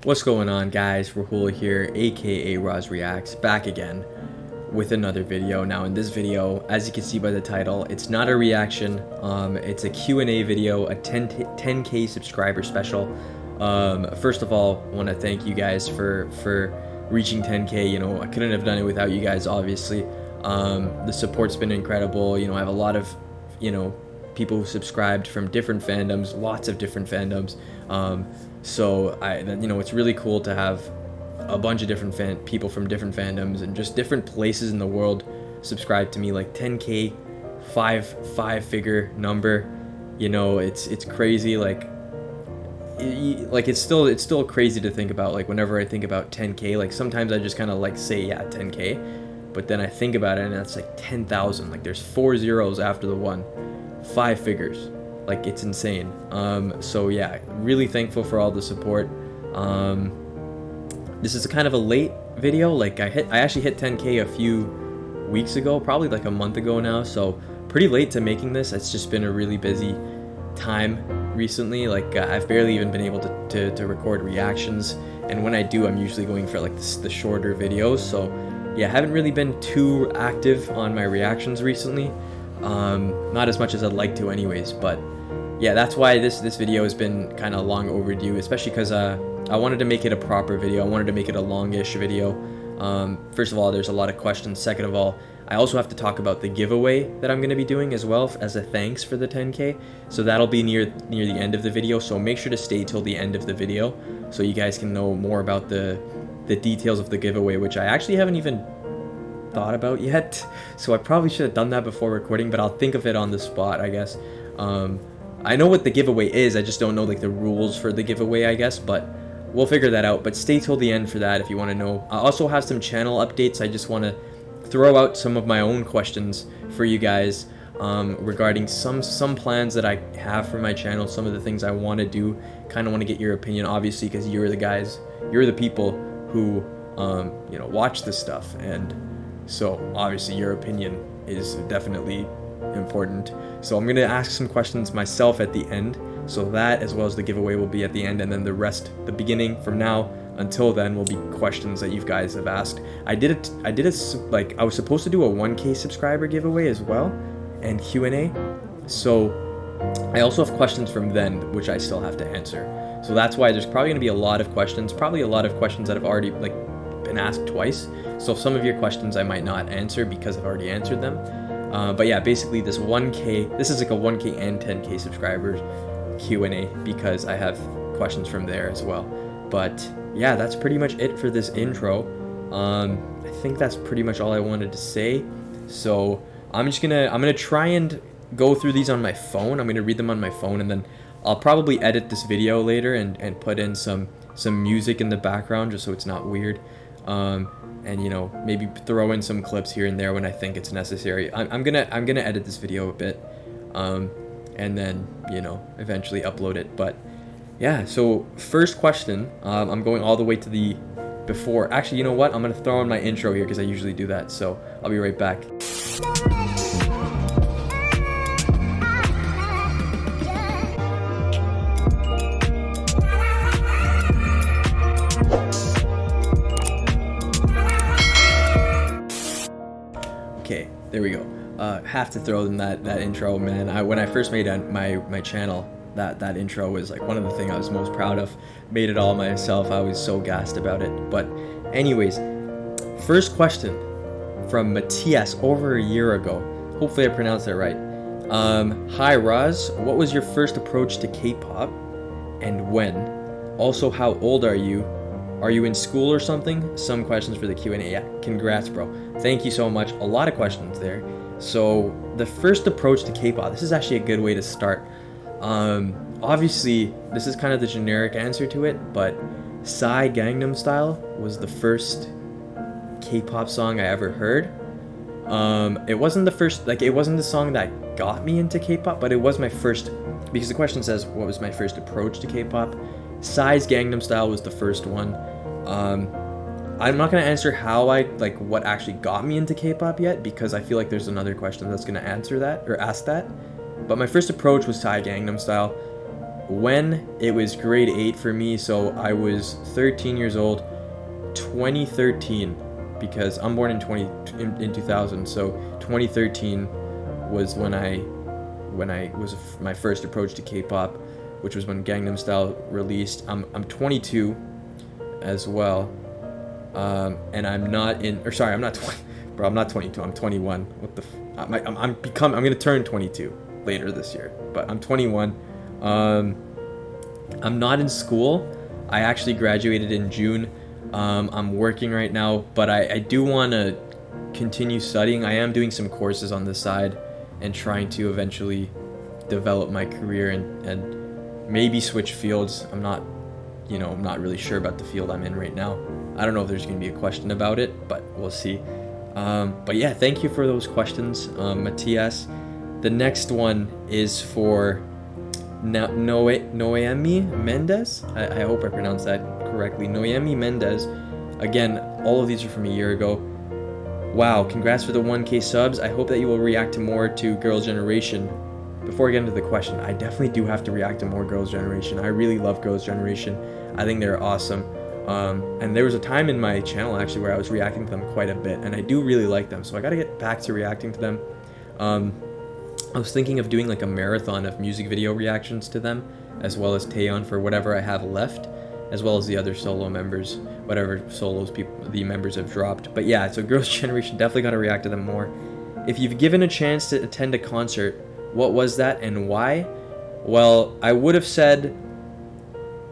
What's going on, guys? Rahul here, aka Roz Reacts, back again with another video. Now in this video, as you can see by the title, it's not a reaction, it's a Q&A video, a 10K subscriber special. First of all, I want to thank you guys for reaching 10K. You know, I couldn't have done it without you guys, obviously. The support's been incredible. You know, I have a lot of, people who subscribed from different fandoms, lots of different fandoms. So it's really cool to have a bunch of different people from different fandoms and just different places in the world subscribe to me. Like 10K, five-figure number. You know, it's crazy. Like it's still crazy to think about. Like whenever I think about 10K, like sometimes I just kind of like say, yeah, 10K, but then I think about it and that's like 10,000. Like there's 4 zeros after the one, 5 figures. Like it's insane. So yeah, really thankful for all the support. This is a kind of a late video. Like I actually hit 10K a few weeks ago, probably like a month ago now, so pretty late to making this. It's just been a really busy time recently. Like I've barely even been able to record reactions, and when I do, I'm usually going for like the shorter videos. So yeah, I haven't really been too active on my reactions recently. Not as much as I'd like to anyways, but yeah, that's why this video has been kind of long overdue, especially because I wanted to make it a proper video. I wanted to make it a longish video. First of all, there's a lot of questions. Second of all, I also have to talk about the giveaway that I'm going to be doing as well as a thanks for the 10K. So that'll be near the end of the video, so make sure to stay till the end of the video so you guys can know more about the details of the giveaway, which I actually haven't even thought about yet. So I probably should have done that before recording, but I'll think of it on the spot, I guess. I know what the giveaway is, I just don't know like the rules for the giveaway, I guess, but we'll figure that out. But stay till the end for that if you want to know. I also have some channel updates. I just want to throw out some of my own questions for you guys regarding some plans that I have for my channel, some of the things I want to do. Kind of want to get your opinion, obviously, because you're the people who watch this stuff, and so obviously your opinion is definitely important. So I'm going to ask some questions myself at the end, so that as well as the giveaway will be at the end, and then the rest, the beginning from now until then, will be questions that you guys have asked. I was supposed to do a 1K subscriber giveaway as well, and Q&A, so I also have questions from then which I still have to answer. So that's why there's probably going to be a lot of questions, probably a lot of questions that have already been asked twice. So some of your questions I might not answer because I've already answered them. But yeah, basically this is like a 1K and 10K subscribers Q&A because I have questions from there as well. But yeah, that's pretty much it for this intro. I think that's pretty much all I wanted to say. So I'm gonna try and go through these on my phone. I'm gonna read them on my phone, and then I'll probably edit this video later and put in some music in the background just so it's not weird. And maybe throw in some clips here and there when I think it's necessary. I'm gonna edit this video a bit, and then eventually upload it. But yeah, so first question, I'm going all the way to the before. Actually, you know what? I'm gonna throw in my intro here because I usually do that. So I'll be right back. Okay, there we go. Have to throw in that intro, man. When I first made my channel, that intro was like one of the things I was most proud of. Made it all myself. I was so gassed about it. But anyways, first question from Matthias over a year ago. Hopefully I pronounced that right. Hi Roz, what was your first approach to K-pop and when? Also, how old are you? Are you in school or something? Some questions for the Q&A. Yeah, congrats, bro. Thank you so much. A lot of questions there. So the first approach to K-pop, this is actually a good way to start. Obviously, this is kind of the generic answer to it, but Psy Gangnam Style was the first K-pop song I ever heard. It wasn't the song that got me into K-pop, but it was my first, because the question says, what was my first approach to K-pop? Psy's Gangnam Style was the first one. I'm not going to answer what actually got me into K-pop yet, because I feel like there's another question that's going to answer that, or ask that. But my first approach was Psy Gangnam Style. when it was grade 8 for me, so I was 13 years old, 2013, because I'm born in 2000, so 2013 was when I was my first approach to K-pop, which was when Gangnam Style released. I'm 22 as well, and I'm not 20, bro. I'm not 22. I'm 21. What the? I'm gonna turn 22 later this year, but I'm 21. I'm not in school. I actually graduated in June. I'm working right now, but I do want to continue studying. I am doing some courses on the side and trying to eventually develop my career and maybe switch fields. I'm not really sure about the field I'm in right now. I don't know if there's going to be a question about it, but we'll see. But yeah, thank you for those questions, Matthias. The next one is for Noemi Mendez. I hope I pronounced that correctly. Noemi Mendez. Again, all of these are from a year ago. Wow, congrats for the 1K subs. I hope that you will react to more to Girls' Generation. Before I get into the question, I definitely do have to react to more Girls' Generation. I really love Girls' Generation. I think they're awesome. And there was a time in my channel actually where I was reacting to them quite a bit, and I do really like them, so I gotta get back to reacting to them. I was thinking of doing like a marathon of music video reactions to them, as well as Taeyeon for whatever I have left, as well as the other solo members, whatever solos the members have dropped. But yeah, so Girls' Generation, definitely gotta react to them more. If you've given a chance to attend a concert, what was that and why? Well, I would have said,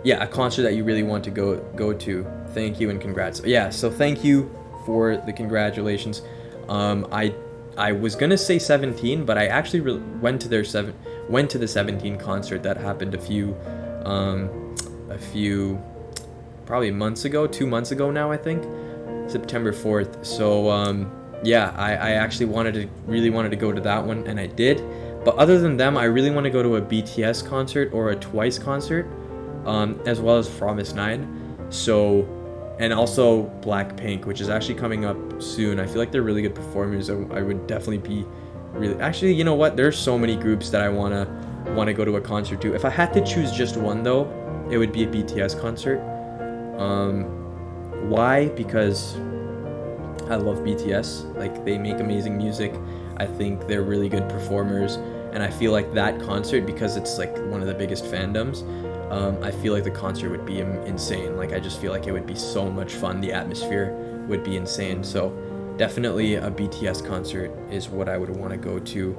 yeah, a concert that you really want to go to. Thank you and congrats. Yeah, so thank you for the congratulations. I was gonna say 17, but I actually went to the 17 concert that happened a few probably months ago, 2 months ago now, I think, September 4th. So yeah, I actually really wanted to go to that one, and I did. But other than them, I really want to go to a BTS concert or a Twice concert, as well as Promise 9. So, and also Blackpink, which is actually coming up soon. I feel like they're really good performers. I would definitely be really. Actually, you know what? There's so many groups that I wanna go to a concert to. If I had to choose just one though, it would be a BTS concert. Why? Because I love BTS. Like, they make amazing music. I think they're really good performers, and I feel like that concert, because it's like one of the biggest fandoms, I feel like the concert would be insane. Like, I just feel like it would be so much fun. The atmosphere would be insane. So definitely a BTS concert is what I would want to go to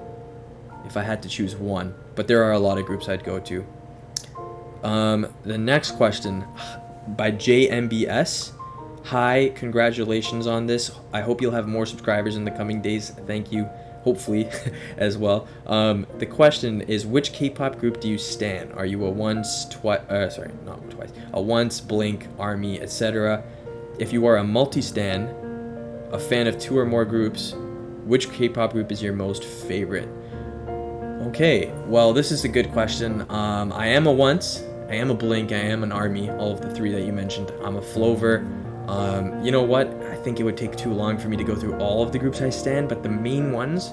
if I had to choose one. But there are a lot of groups I'd go to. The next question by JMBS. Hi, congratulations on this. I hope you'll have more subscribers in the coming days. Thank you. Hopefully as well. The question is, which K-pop group do you stan? Are you a once, Blink, ARMY, etc.? If you are a multi-stan, a fan of 2 or more groups, which K-pop group is your most favorite? Okay, well, this is a good question. I am a once, I am a Blink, I am an ARMY, all of the 3 that you mentioned. I'm a Flover. You know what? I think it would take too long for me to go through all of the groups I stan, but the main ones,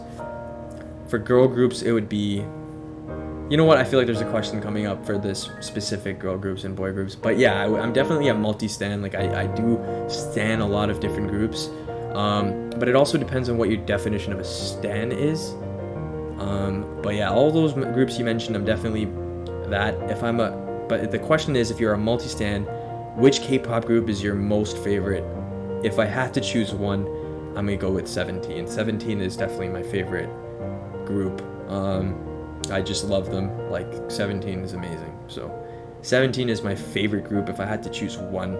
for girl groups, it would be... You know what? I feel like there's a question coming up for this specific girl groups and boy groups. But yeah, I'm definitely a multi-stan. Like, I do stan a lot of different groups. But it also depends on what your definition of a stan is. But yeah, all those groups you mentioned, I'm definitely that. But the question is, if you're a multi-stan, which K-pop group is your most favorite? If I had to choose one, I'm gonna go with 17. 17 is definitely my favorite group. I just love them. Like, 17 is amazing. So 17 is my favorite group if I had to choose one.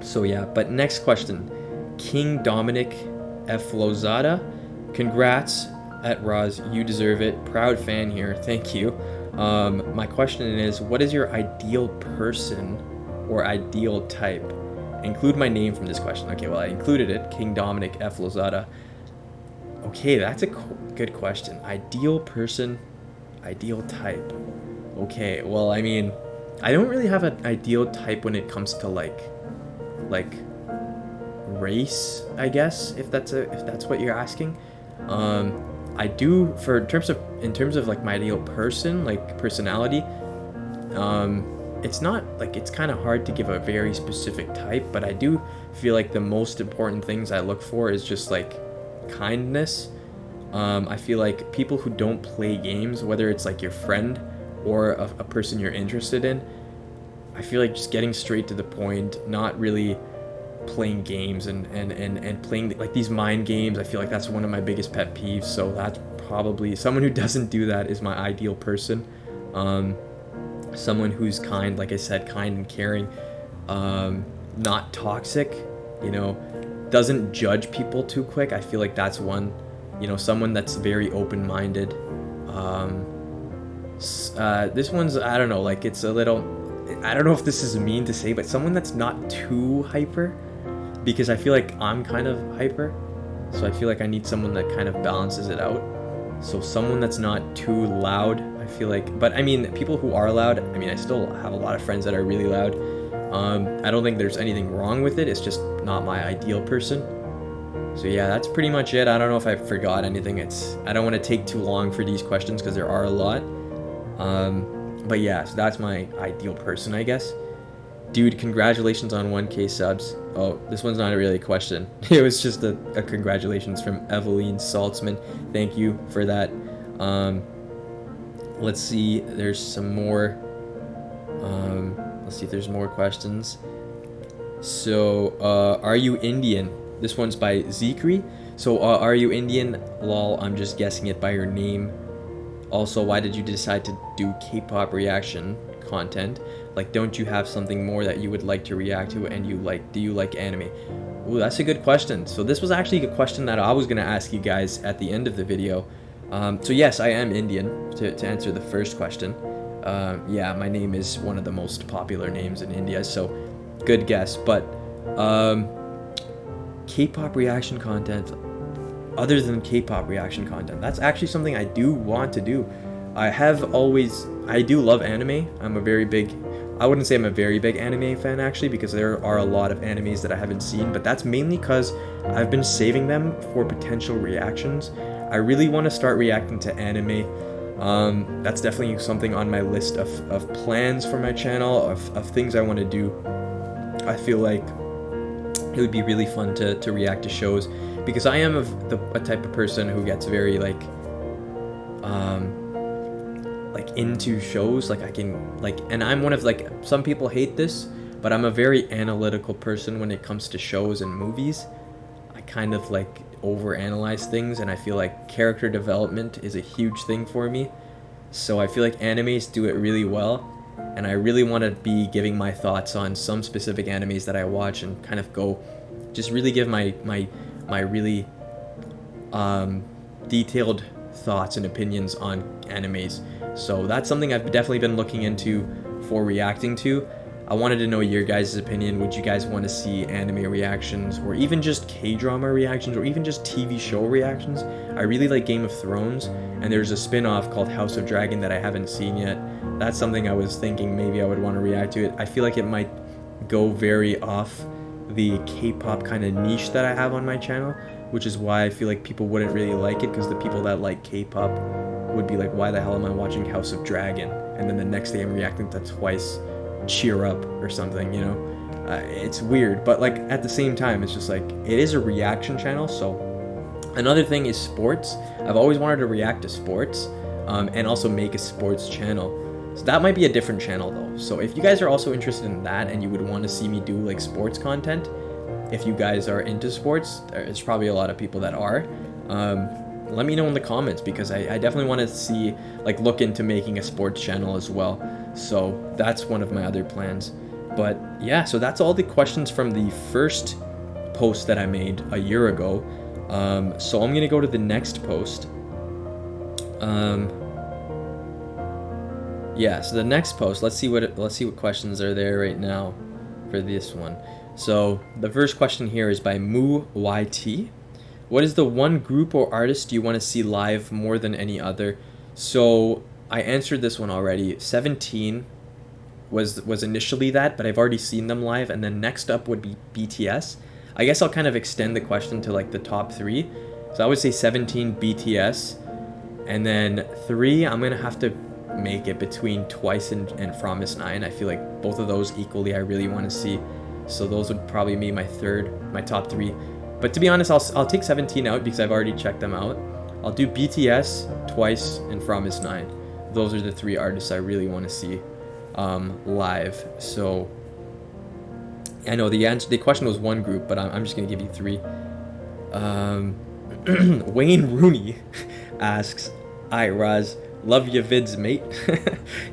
So yeah, but next question. King Dominic F. Lozada. Congrats at Roz, you deserve it. Proud fan here, thank you. My question is, what is your ideal person or ideal type? Include my name from this question. Okay, well, I included it. King Dominic F. Lozada. Okay, that's a good question. Ideal person, ideal type. Okay, well, I mean, I don't really have an ideal type when it comes to like race, I guess, if that's what you're asking. I do for in terms of like my ideal person, like personality. It's not like it's kind of hard to give a very specific type, but I do feel like the most important things I look for is just like kindness. I feel like people who don't play games, whether it's like your friend or a person you're interested in, I feel like just getting straight to the point, not really playing games and playing like these mind games. I feel like that's one of my biggest pet peeves. So that's probably someone who doesn't do that is my ideal person. Someone who's kind, like I said, kind and caring, not toxic, you know, doesn't judge people too quick. I feel like that's one, you know, someone that's very open-minded. This one's, I don't know, like it's a little, I don't know if this is mean to say, but someone that's not too hyper, because I feel like I'm kind of hyper, so I feel like I need someone that kind of balances it out. So someone that's not too loud, I feel like, but I mean, people who are loud, I mean, I still have a lot of friends that are really loud. I don't think there's anything wrong with it, it's just not my ideal person. So yeah, that's pretty much it. I don't know if I forgot anything. I don't want to take too long for these questions because there are a lot. But yeah, so that's my ideal person, I guess. Dude, congratulations on 1K subs. Oh, this one's not really a question. It was just a congratulations from Eveline Saltzman. Thank you for that. Let's see, there's some more. Let's see if there's more questions. So, are you Indian? This one's by Zikri. So, are you Indian? Lol, I'm just guessing it by your name. Also, why did you decide to do K-pop reaction content? Like, don't you have something more that you would like to react to, and do you like anime? Ooh, that's a good question. So this was actually a question that I was going to ask you guys at the end of the video. So yes, I am Indian, to answer the first question. Yeah, my name is one of the most popular names in India, so good guess. But K-pop reaction content, other than K-pop reaction content, that's actually something I do want to do. I do love anime. I wouldn't say I'm a very big anime fan actually, because there are a lot of animes that I haven't seen, but that's mainly because I've been saving them for potential reactions. I really want to start reacting to anime. That's definitely something on my list of plans for my channel, of things I want to do. I feel like it would be really fun to react to shows, because I am a type of person who gets very like into shows. Like I can like, and I'm one of like, some people hate this, but I'm a very analytical person when it comes to shows and movies. I kind of like overanalyze things, and I feel like character development is a huge thing for me. So I feel like animes do it really well, and I really want to be giving my thoughts on some specific animes that I watch, and kind of go just really give my really detailed thoughts and opinions on animes. So that's something I've definitely been looking into for reacting to. I wanted to know your guys' opinion. Would you guys want to see anime reactions, or even just K-drama reactions, or even just TV show reactions? I really like Game of Thrones, and there's a spin-off called House of Dragon that I haven't seen yet. That's something I was thinking maybe I would want to react to it. I feel like it might go very off the K-pop kind of niche that I have on my channel, which is why I feel like people wouldn't really like it, because the people that like K-pop would be like, why the hell am I watching House of Dragon? And then the next day I'm reacting to twice Cheer Up or something, you know? It's weird, but like at the same time, it's just like, it is a reaction channel. So another thing is sports. I've always wanted to react to sports, and also make a sports channel. So that might be a different channel though. So if you guys are also interested in that, and you would want to see me do like sports content, if you guys are into sports, there's probably a lot of people that are, let me know in the comments, because I definitely want to see, like, look into making a sports channel as well. So that's one of my other plans. But yeah, so that's all the questions from the first post that I made a year ago. So I'm gonna go to the next post. Yeah, so the next post, let's see what questions are there right now for this one. So the first question here is by Moo YT. What is the one group or artist you want to see live more than any other? So I answered this one already. 17 was initially that, but I've already seen them live. And then next up would be BTS. I guess I'll kind of extend the question to like the top three. So I would say 17, BTS, And then 3, I'm gonna have to make it between Twice and Promise Nine. I feel like both of those equally I really want to see. So those would probably be my top 3. But to be honest, I'll take 17 out because I've already checked them out. I'll do BTS, Twice, and Promise Nine. Those are the 3 artists I really want to see live. So I know the question was one group, but I'm just gonna give you 3. Wayne Rooney asks, "Hi Raz, love your vids, mate.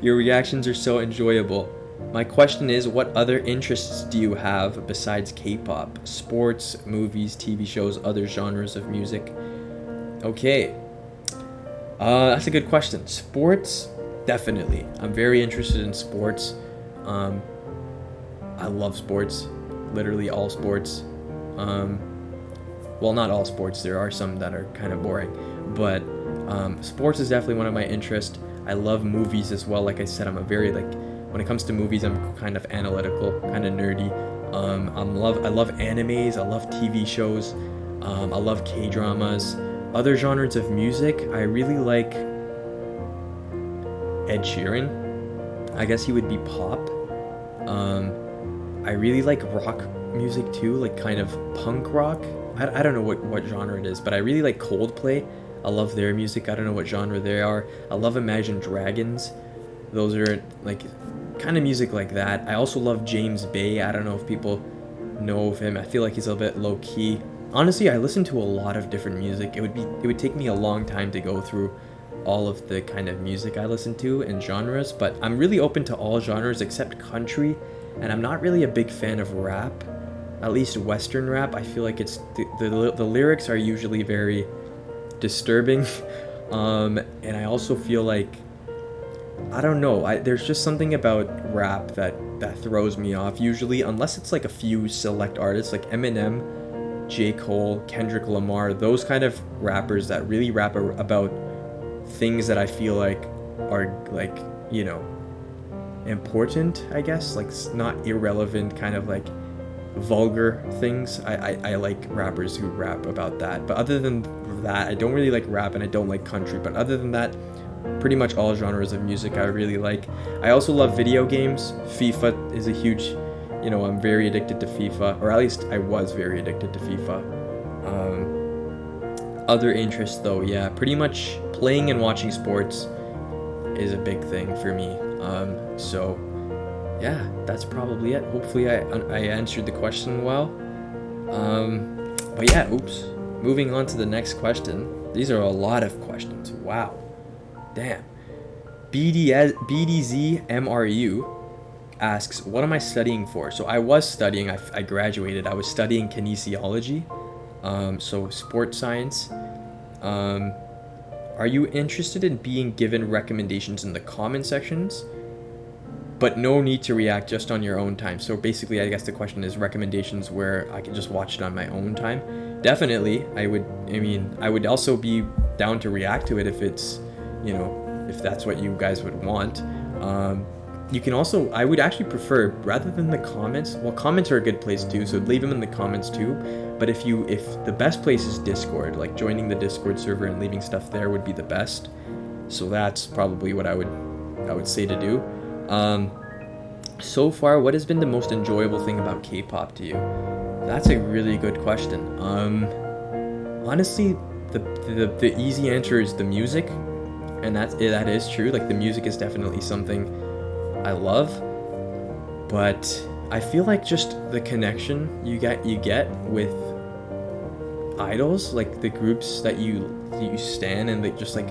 Your reactions are so enjoyable. My question is, what other interests do you have besides K-pop? Sports, movies, TV shows, other genres of music?" Okay. That's a good question. Sports, definitely. I'm very interested in sports. I love sports. Literally all sports. Well, not all sports. There are some that are kind of boring. But sports is definitely one of my interests. I love movies as well. Like I said, I'm a very, when it comes to movies, I'm kind of analytical, kind of nerdy. I love animes. I love TV shows. I love K-dramas. Other genres of music, I really like Ed Sheeran. I guess he would be pop. I really like rock music too, like kind of punk rock. I don't know what genre it is, but I really like Coldplay. I love their music. I don't know what genre they are. I love Imagine Dragons. Those are like kind of music like that. I also love James Bay. I don't know if people know of him. I feel like he's a bit low key. Honestly, I listen to a lot of different music. It would take me a long time to go through all of the kind of music I listen to and genres, but I'm really open to all genres except country, and I'm not really a big fan of rap. At least Western rap. I feel like it's the lyrics are usually very disturbing, and I also feel like, I don't know, there's just something about rap that throws me off usually, unless it's like a few select artists like Eminem, J. Cole, Kendrick Lamar, those kind of rappers that really rap about things that I feel like are like, important, I guess, like not irrelevant, kind of like vulgar things. I like rappers who rap about that. But other than that, I don't really like rap and I don't like country. But other than that, pretty much all genres of music I really like. I also love video games. FIFA is a huge, I'm very addicted to FIFA, or at least I was very addicted to FIFA. Other interests though, yeah, pretty much playing and watching sports is a big thing for me. So yeah, that's probably it. Hopefully I answered the question well. But yeah, moving on to the next question. These are a lot of questions. Wow. Damn. BDZMRU asks, what am I studying for? So I was studying, I graduated, I was studying kinesiology, so sports science. Are you interested in being given recommendations in the comment sections, but no need to react, just on your own time? So basically, I guess the question is recommendations where I can just watch it on my own time. Definitely, I would also be down to react to it if it's, if that's what you guys would want. You can also, I would actually prefer, rather than the comments, well, comments are a good place too, so leave them in the comments too. But if the best place is Discord, like joining the Discord server and leaving stuff there would be the best. So that's probably what I would say to do. So far, what has been the most enjoyable thing about K-pop to you? That's a really good question. Honestly, the easy answer is the music, and that is true. Like, the music is definitely something I love, but I feel like just the connection you get with idols, like the groups that you stan, and just like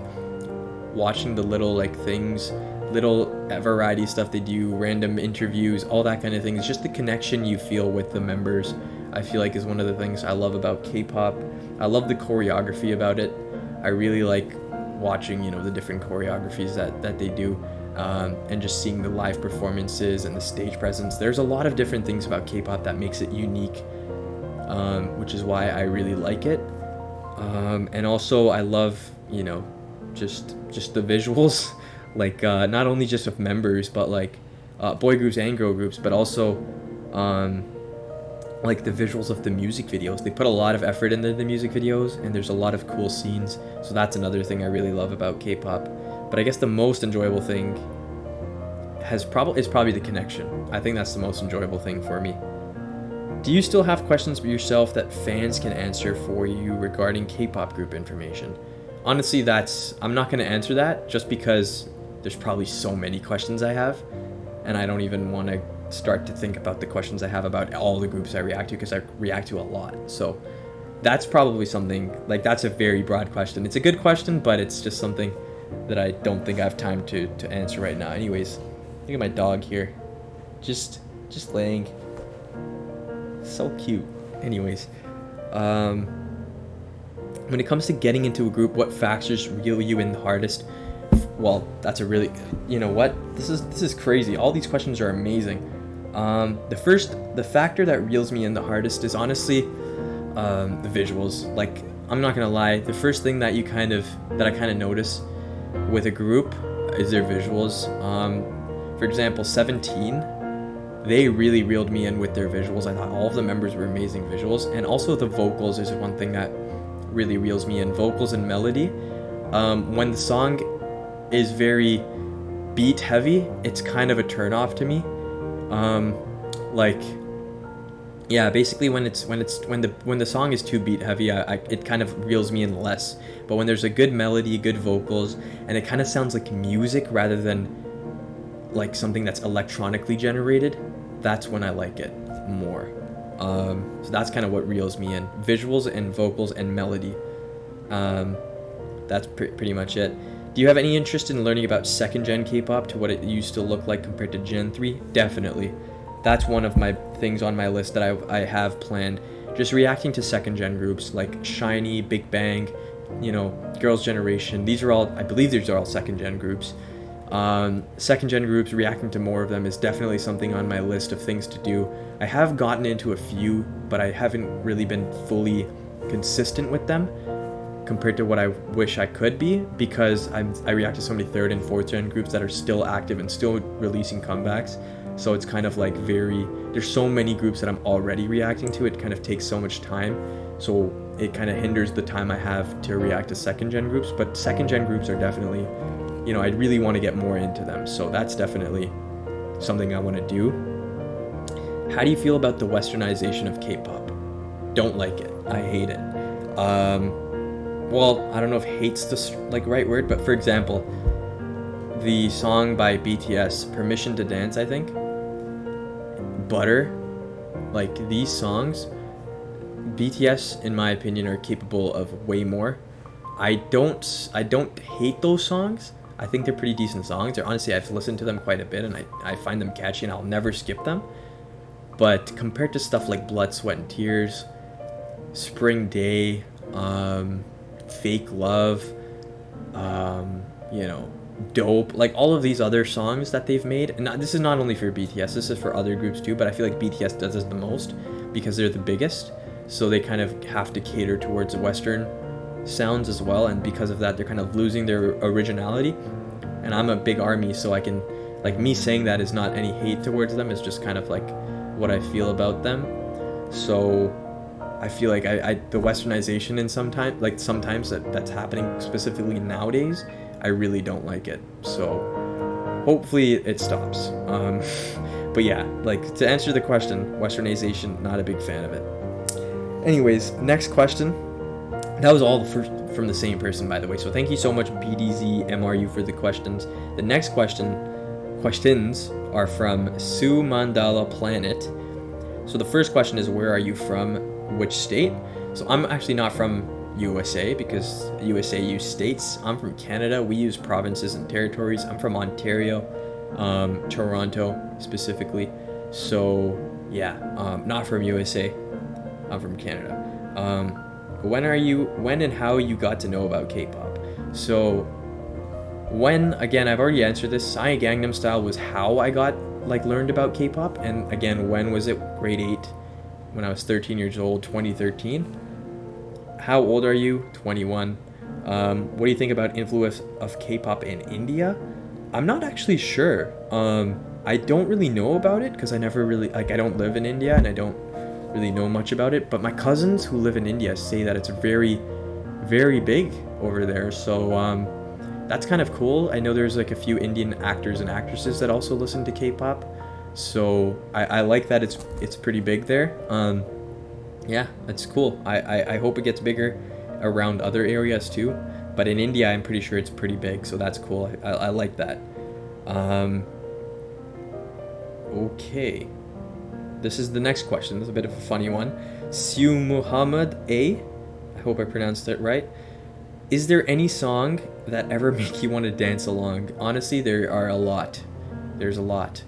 watching the little like things, little variety stuff they do, random interviews, all that kind of thing. It's just the connection you feel with the members, I feel like, is one of the things I love about K-pop. I love the choreography about it. I really like watching, the different choreographies that they do, and just seeing the live performances and the stage presence. There's a lot of different things about K-pop that makes it unique, which is why I really like it. And also I love, just the visuals, like not only just of members, but like boy groups and girl groups, but also like the visuals of the music videos. They put a lot of effort into the music videos, and there's a lot of cool scenes. So that's another thing I really love about K-pop. But I guess the most enjoyable thing is probably the connection. I think that's the most enjoyable thing for me. Do you still have questions for yourself that fans can answer for you regarding K-pop group information? Honestly, I'm not going to answer that just because there's probably so many questions I have, and I don't even want to start to think about the questions I have about all the groups I react to, because I react to a lot. So that's probably something, like, that's a very broad question. It's a good question, but it's just something that I don't think I have time to answer right now. Anyways, look at my dog here, just laying, so cute. Anyways, when it comes to getting into a group, what factors reel you in the hardest? Well, that's a really, you know what? This is crazy. All these questions are amazing. The factor that reels me in the hardest is honestly the visuals. Like, I'm not gonna lie, the first thing that I kind of notice with a group is their visuals. For example, 17, they really reeled me in with their visuals. I thought all of the members were amazing visuals, and also the vocals is one thing that really reels me in. Vocals and melody. When the song is very beat heavy, it's kind of a turn off to me. Basically when the song is too beat heavy, it kind of reels me in less. But when there's a good melody, good vocals, and it kind of sounds like music rather than like something that's electronically generated, that's when I like it more. So that's kind of what reels me in: visuals and vocals and melody. That's pretty much it. Do you have any interest in learning about second gen K-pop to what it used to look like compared to Gen 3? Definitely. That's one of my things on my list that I have planned. Just reacting to second gen groups like SHINee, Big Bang, Girls' Generation. I believe these are all second gen groups. Second gen groups, reacting to more of them is definitely something on my list of things to do. I have gotten into a few, but I haven't really been fully consistent with them compared to what I wish I could be, because I react to so many third and fourth gen groups that are still active and still releasing comebacks. So it's kind of like there's so many groups that I'm already reacting to, it kind of takes so much time. So it kind of hinders the time I have to react to second gen groups. But second gen groups are definitely, I really want to get more into them. So that's definitely something I want to do. How do you feel about the westernization of K-pop? Don't like it. I hate it. Well, I don't know if hate's the right word, but for example, the song by BTS, Permission to Dance, I think, Butter, like these songs, BTS, in my opinion, are capable of way more. I don't hate those songs. I think they're pretty decent songs. Honestly, I've listened to them quite a bit, and I find them catchy, and I'll never skip them. But compared to stuff like Blood, Sweat, and Tears, Spring Day, Fake Love, Dope, like all of these other songs that they've made, and this is not only for BTS, this is for other groups too, but I feel like BTS does this the most because they're the biggest, so they kind of have to cater towards the Western sounds as well, and because of that, they're kind of losing their originality. And I'm a big ARMY, so I can, like, me saying that is not any hate towards them, it's just kind of like what I feel about them. So I feel like the westernization in sometimes that's happening specifically nowadays, I really don't like it. So hopefully it stops. But yeah, like, to answer the question, westernization, not a big fan of it. Anyways, next question. That was all from the same person, by the way. So thank you so much, BDZMRU, for the questions. The next questions are from Sue Mandala Planet. So the first question is, where are you from? Which state? So I'm actually not from USA, because USA use states. I'm from Canada. We use provinces and territories. I'm from Ontario, Toronto specifically. So yeah, not from USA. I'm from Canada. When and how you got to know about K-pop? So again, I've already answered this. Psy Gangnam Style was how I learned about K-pop, and again, when was it? Grade 8, when I was 13 years old, 2013. How old are you? 21. What do you think about influence of K-pop in India? I'm not actually sure. I don't really know about it because I never really, I don't live in India, and really know much about it, but my cousins who live in India say that it's very, very big over there. So that's kind of cool. I know there's like a few Indian actors and actresses that also listen to K-pop, so I like that it's pretty big there. Yeah, that's cool. I hope it gets bigger around other areas too, but in India I'm pretty sure it's pretty big, so that's cool. I like that. Okay, this is the next question. This is a bit of a funny one. Siu Muhammad A, I hope I pronounced it right. Is there any song that ever make you want to dance along? Honestly, there are a lot. There's a lot.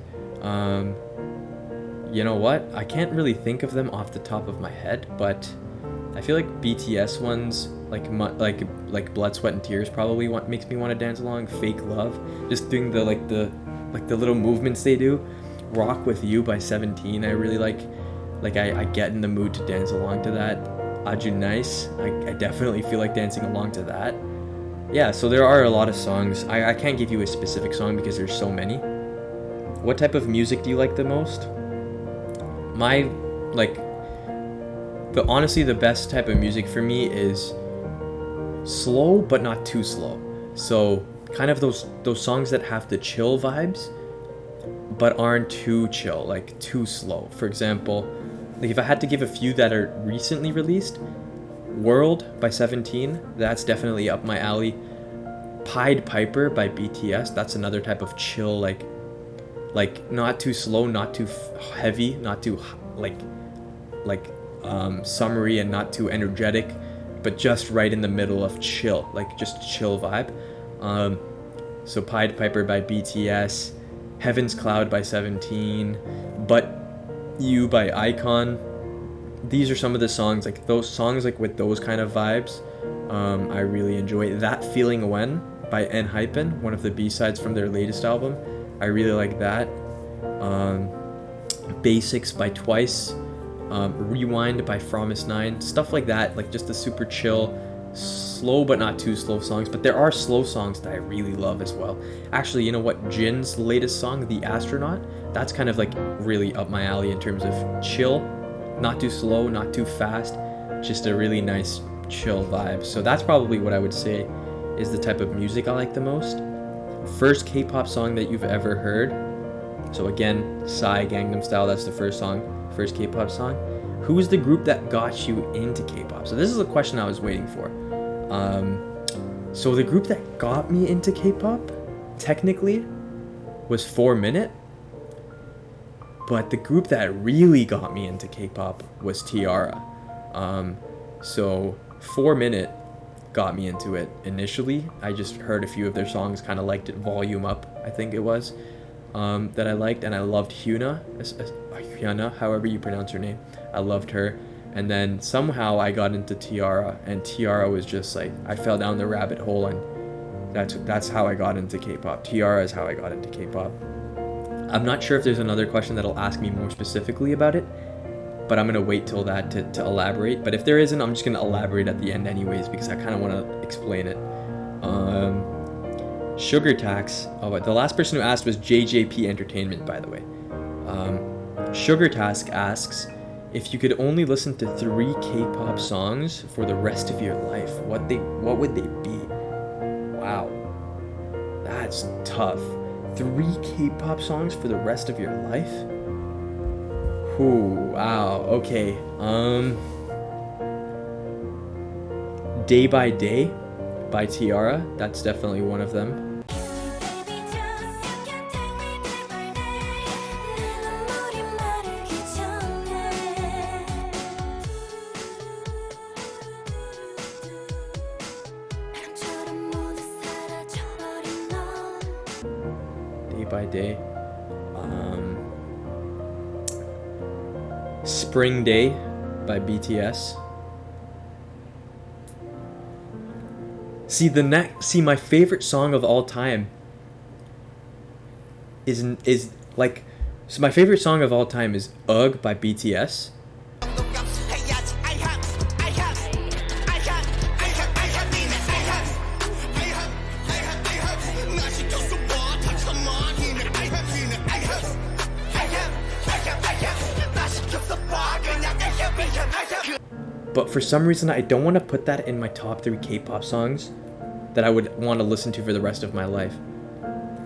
You know what? I can't really think of them off the top of my head, but I feel like BTS ones, like Blood, Sweat and Tears, probably makes me want to dance along. Fake Love, just doing the little movements they do. Rock With You by 17, I really like. I get in the mood to dance along to that. Aju Nice, I definitely feel like dancing along to that. Yeah, so there are a lot of songs. I can't give you a specific song because there's so many. What type of music do you like the most? Honestly, the best type of music for me is slow but not too slow. So kind of those songs that have the chill vibes but aren't too chill, like too slow. For example, like if I had to give a few that are recently released, World by 17, that's definitely up my alley. Pied Piper by BTS, that's another type of chill, like not too slow, not too heavy, not too summery and not too energetic, but just right in the middle of chill, like just chill vibe. So Pied Piper by BTS, Heaven's Cloud by 17, But You by iKON. These are some of the songs, like those songs like with those kind of vibes. I really enjoy. That Feeling When by ENHYPEN, one of the B-sides from their latest album. I really like that. Basics by Twice, Rewind by Fromis_9, stuff like that, like just the super chill, slow but not too slow songs. But there are slow songs that I really love as well. Actually, you know what, Jin's latest song, The Astronaut, that's kind of like really up my alley in terms of chill, not too slow, not too fast, just a really nice chill vibe. So that's probably what I would say is the type of music I like the most. First K-pop song that you've ever heard. So again, Psy, Gangnam Style, that's the first first K-pop song. Who was the group that got you into K-pop? So this is a question I was waiting for. So the group that got me into K-pop, technically, was 4Minute. But the group that really got me into K-pop was T-ara. So 4Minute got me into it initially. I just heard a few of their songs, kind of liked it. Volume Up, I think it was, that I liked, and I loved Hyuna, however you pronounce her name. I loved her, and then somehow I got into T-ara, and T-ara was just like, I fell down the rabbit hole, and that's how I got into K-pop. T-ara is how I got into K-pop. I'm not sure if there's another question that'll ask me more specifically about it, but I'm going to wait till that to elaborate. But if there isn't, I'm just going to elaborate at the end anyways, because I kind of want to explain it. Sugar Tax. Oh, but the last person who asked was JJP Entertainment, by the way. Sugar Task asks, if you could only listen to 3 K-pop songs for the rest of your life, what would they be? Wow. That's tough. 3 K-pop songs for the rest of your life? Ooh, wow, okay. Day by Day by T-ara, that's definitely one of them. Day by Day. Spring Day by BTS. See, my favorite song of all time is my favorite song of all time is UGG by BTS. But for some reason, I don't want to put that in my top 3 K-pop songs that I would want to listen to for the rest of my life.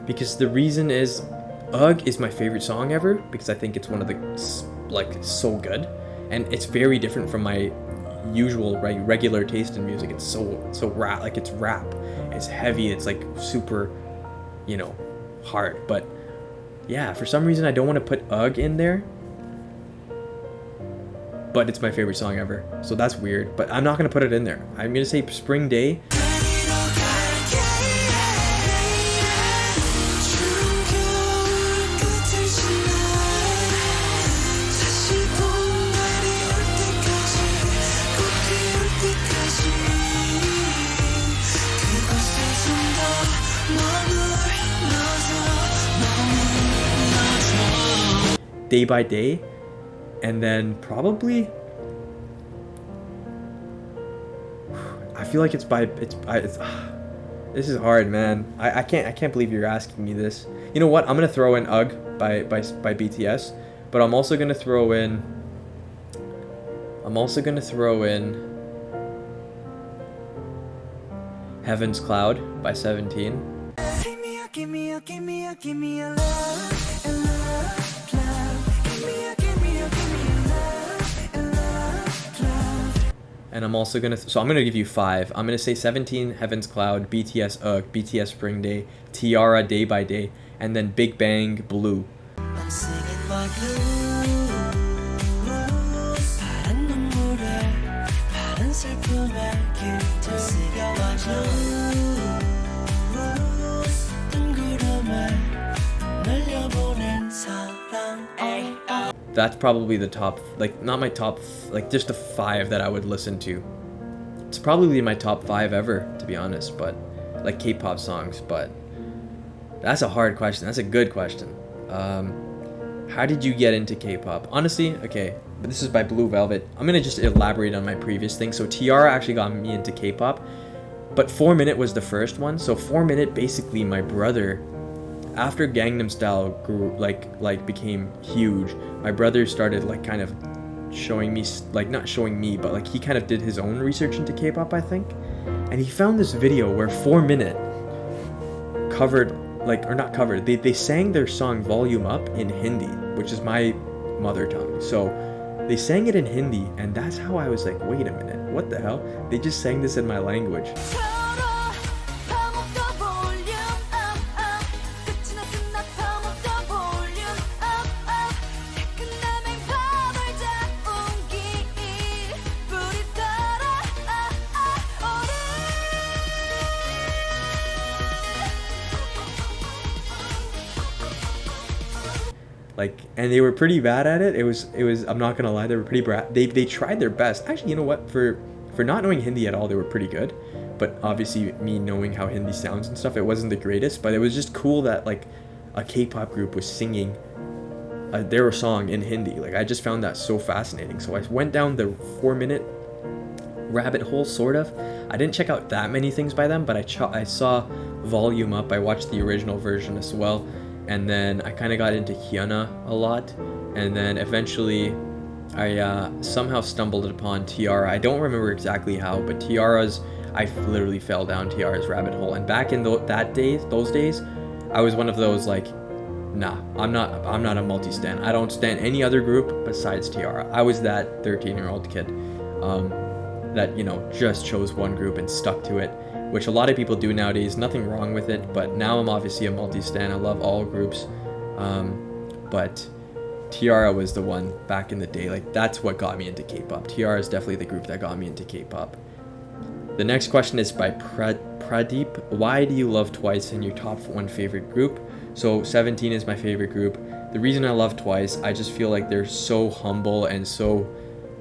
Because the reason is, UGG is my favorite song ever, because I think it's one of the, like, so good. And it's very different from my usual regular taste in music. It's so rap, like it's rap. It's heavy, it's like super, you know, hard. But yeah, for some reason I don't want to put UGG in there. But it's my favorite song ever. So that's weird. But I'm not going to put it in there. I'm going to say Spring Day. Day by Day, and then probably I feel like it's this is hard, man. I can't believe you're asking me this. You know what? I'm gonna throw in UGG by BTS, but I'm also gonna throw in Heaven's Cloud by 17. And I'm also gonna, so I'm gonna give you 5. I'm gonna say 17, Heaven's Cloud, BTS UGG, BTS Spring Day, T-ara Day by Day, and then Big Bang Blue. I'm singing my That's probably the top, like, not my top, like, just the 5 that I would listen to. It's probably my top 5 ever, to be honest, but, like, K-pop songs, but that's a hard question. That's a good question. How did you get into K-pop? Honestly, okay, but this is by Blue Velvet. I'm gonna just elaborate on my previous thing. So T-ara actually got me into K-pop, but 4 Minute was the first one. So 4 Minute, basically, my brother, after Gangnam Style grew, like became huge, my brother started, like, kind of showing me, like, not showing me, but, like, he kind of did his own research into K-pop, I think, and he found this video where 4 Minute covered, like, or not covered, they sang their song Volume Up in Hindi, which is my mother tongue. So they sang it in Hindi, and that's how I was like, wait a minute, what the hell? They just sang this in my language. Like, and they were pretty bad at it. It was I'm not gonna lie, they were pretty bad. They tried their best. Actually, you know what, for not knowing Hindi at all, they were pretty good. But obviously, me knowing how Hindi sounds and stuff, it wasn't the greatest, but it was just cool that, like, a K-pop group was singing their song in Hindi. Like, I just found that so fascinating. So I went down the 4 Minute rabbit hole, sort of. I didn't check out that many things by them, but I saw Volume Up. I watched the original version as well. And then I kind of got into Hyuna a lot, and then eventually I somehow stumbled upon T-ara. I don't remember exactly how, but I literally fell down T-ara's rabbit hole. And back in those days, I was one of those, like, nah, I'm not a multi-stan. I don't stan any other group besides T-ara. I was that 13-year-old kid that, you know, just chose one group and stuck to it, which a lot of people do nowadays. Nothing wrong with it, but now I'm obviously a multi-stan. I love all groups, but T-ara was the one back in the day. Like, that's what got me into K-pop. T-ara is definitely the group that got me into K-pop. The next question is by Pradeep. Why do you love TWICE in your top 1 favorite group? So 17 is my favorite group. The reason I love TWICE, I just feel like they're so humble and so,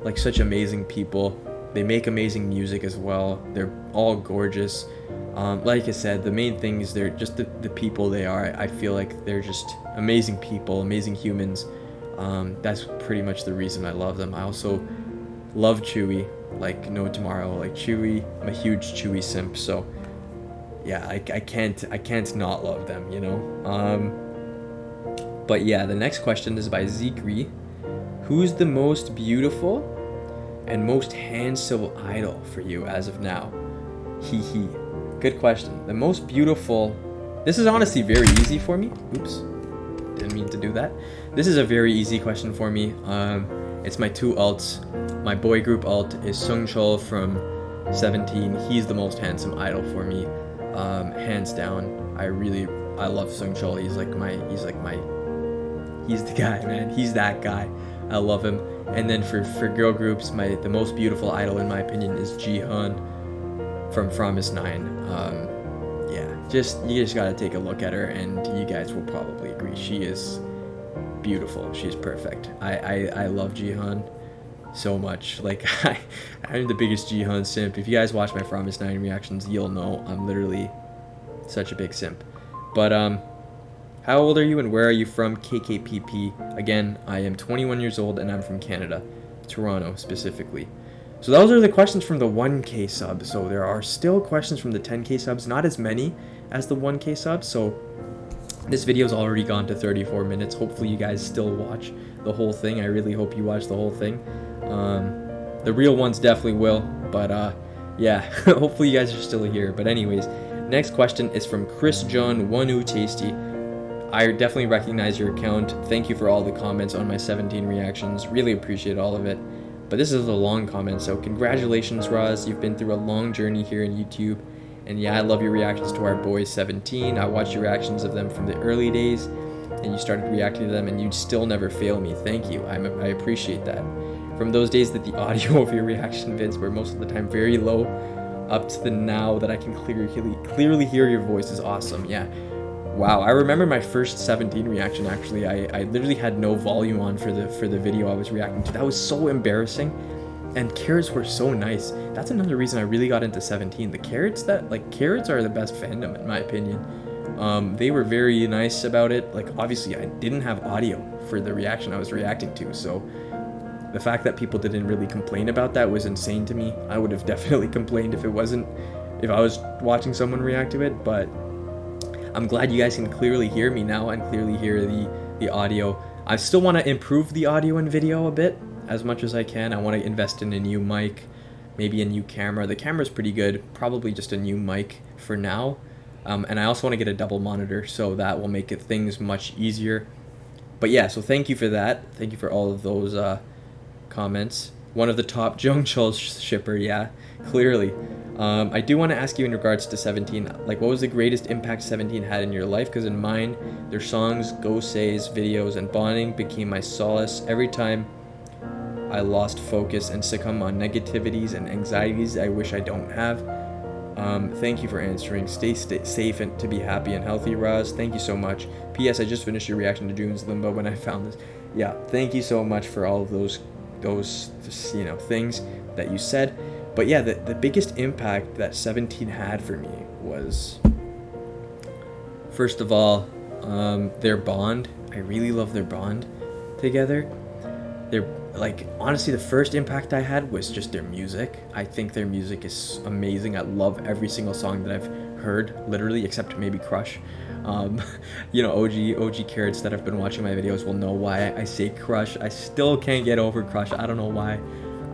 like, such amazing people. They make amazing music as well. They're all gorgeous. Like I said, the main thing is they're just the people they are. I feel like they're just amazing people, amazing humans. That's pretty much the reason I love them. I also love Chewie, like no tomorrow. Like Chewie, I'm a huge Chewie simp. So yeah, I can't not love them, you know. But yeah, the next question is by Zikri. Who's the most beautiful? and most handsome idol for you as of now? Hee hee. Good question. The most beautiful. This is honestly very easy for me. Oops. Didn't mean to do that. This is a very easy question for me. It's my two alts. My boy group alt is Seungcheol from 17. He's the most handsome idol for me, hands down. I love Seungcheol. He's the guy, man. He's that guy. I love him. And then for girl groups, the most beautiful idol in my opinion is Jihan from Promise 9. You just gotta take a look at her, and you guys will probably agree. She is beautiful. She's perfect. I love Jihan so much. Like I'm the biggest Jihan simp. If you guys watch my Promise 9 reactions, you'll know I'm literally such a big simp. But how old are you and where are you from? KKPP. Again, I am 21 years old and I'm from Canada, Toronto specifically. So those are the questions from the 1K subs. So there are still questions from the 10K subs, not as many as the 1K subs. So this video's already gone to 34 minutes. Hopefully you guys still watch the whole thing. I really hope you watch the whole thing. The real ones definitely will, but yeah, hopefully you guys are still here. But anyways, next question is from Chris John Wonu Tasty. I definitely recognize your account. Thank you for all the comments on my 17 reactions. Really appreciate all of it. But this is a long comment, so congratulations, Roz. You've been through a long journey here in YouTube. And yeah, I love your reactions to our boys 17. I watched your reactions of them from the early days, and you started reacting to them, and you still never fail me. Thank you. I appreciate that. From those days that the audio of your reaction vids were most of the time very low, up to the now that I can clearly hear your voice is awesome. Yeah. Wow, I remember my first 17 reaction actually. I literally had no volume on for the video I was reacting to. That was so embarrassing. And carrots were so nice. That's another reason I really got into 17. The carrots carrots are the best fandom in my opinion. They were very nice about it. Like obviously I didn't have audio for the reaction I was reacting to, so the fact that people didn't really complain about that was insane to me. I would have definitely complained if I was watching someone react to it, but I'm glad you guys can clearly hear me now and clearly hear the audio. I still want to improve the audio and video a bit as much as I can. I want to invest in a new mic, maybe a new camera. The camera's pretty good, probably just a new mic for now. And I also want to get a double monitor, so that will make things much easier. But yeah, so thank you for that. Thank you for all of those comments. One of the top Jungcheol shipper, yeah, clearly. I do want to ask you in regards to 17, like what was the greatest impact 17 had in your life? Because in mine, their songs, Gosei's videos, and bonding became my solace. Every time I lost focus and succumb on negativities and anxieties I wish I don't have. Thank you for answering. Stay safe and to be happy and healthy, Roz. Thank you so much. P.S. I just finished your reaction to June's Limbo when I found this. Yeah, thank you so much for all of those things that you said. But yeah, the biggest impact that 17 had for me was, first of all, their bond. I really love their bond together. They're like, honestly, the first impact I had was just their music. I think their music is amazing. I love every single song that I've heard, literally, except maybe Crush. OG carrots that have been watching my videos will know why I say Crush. I still can't get over Crush. I don't know why.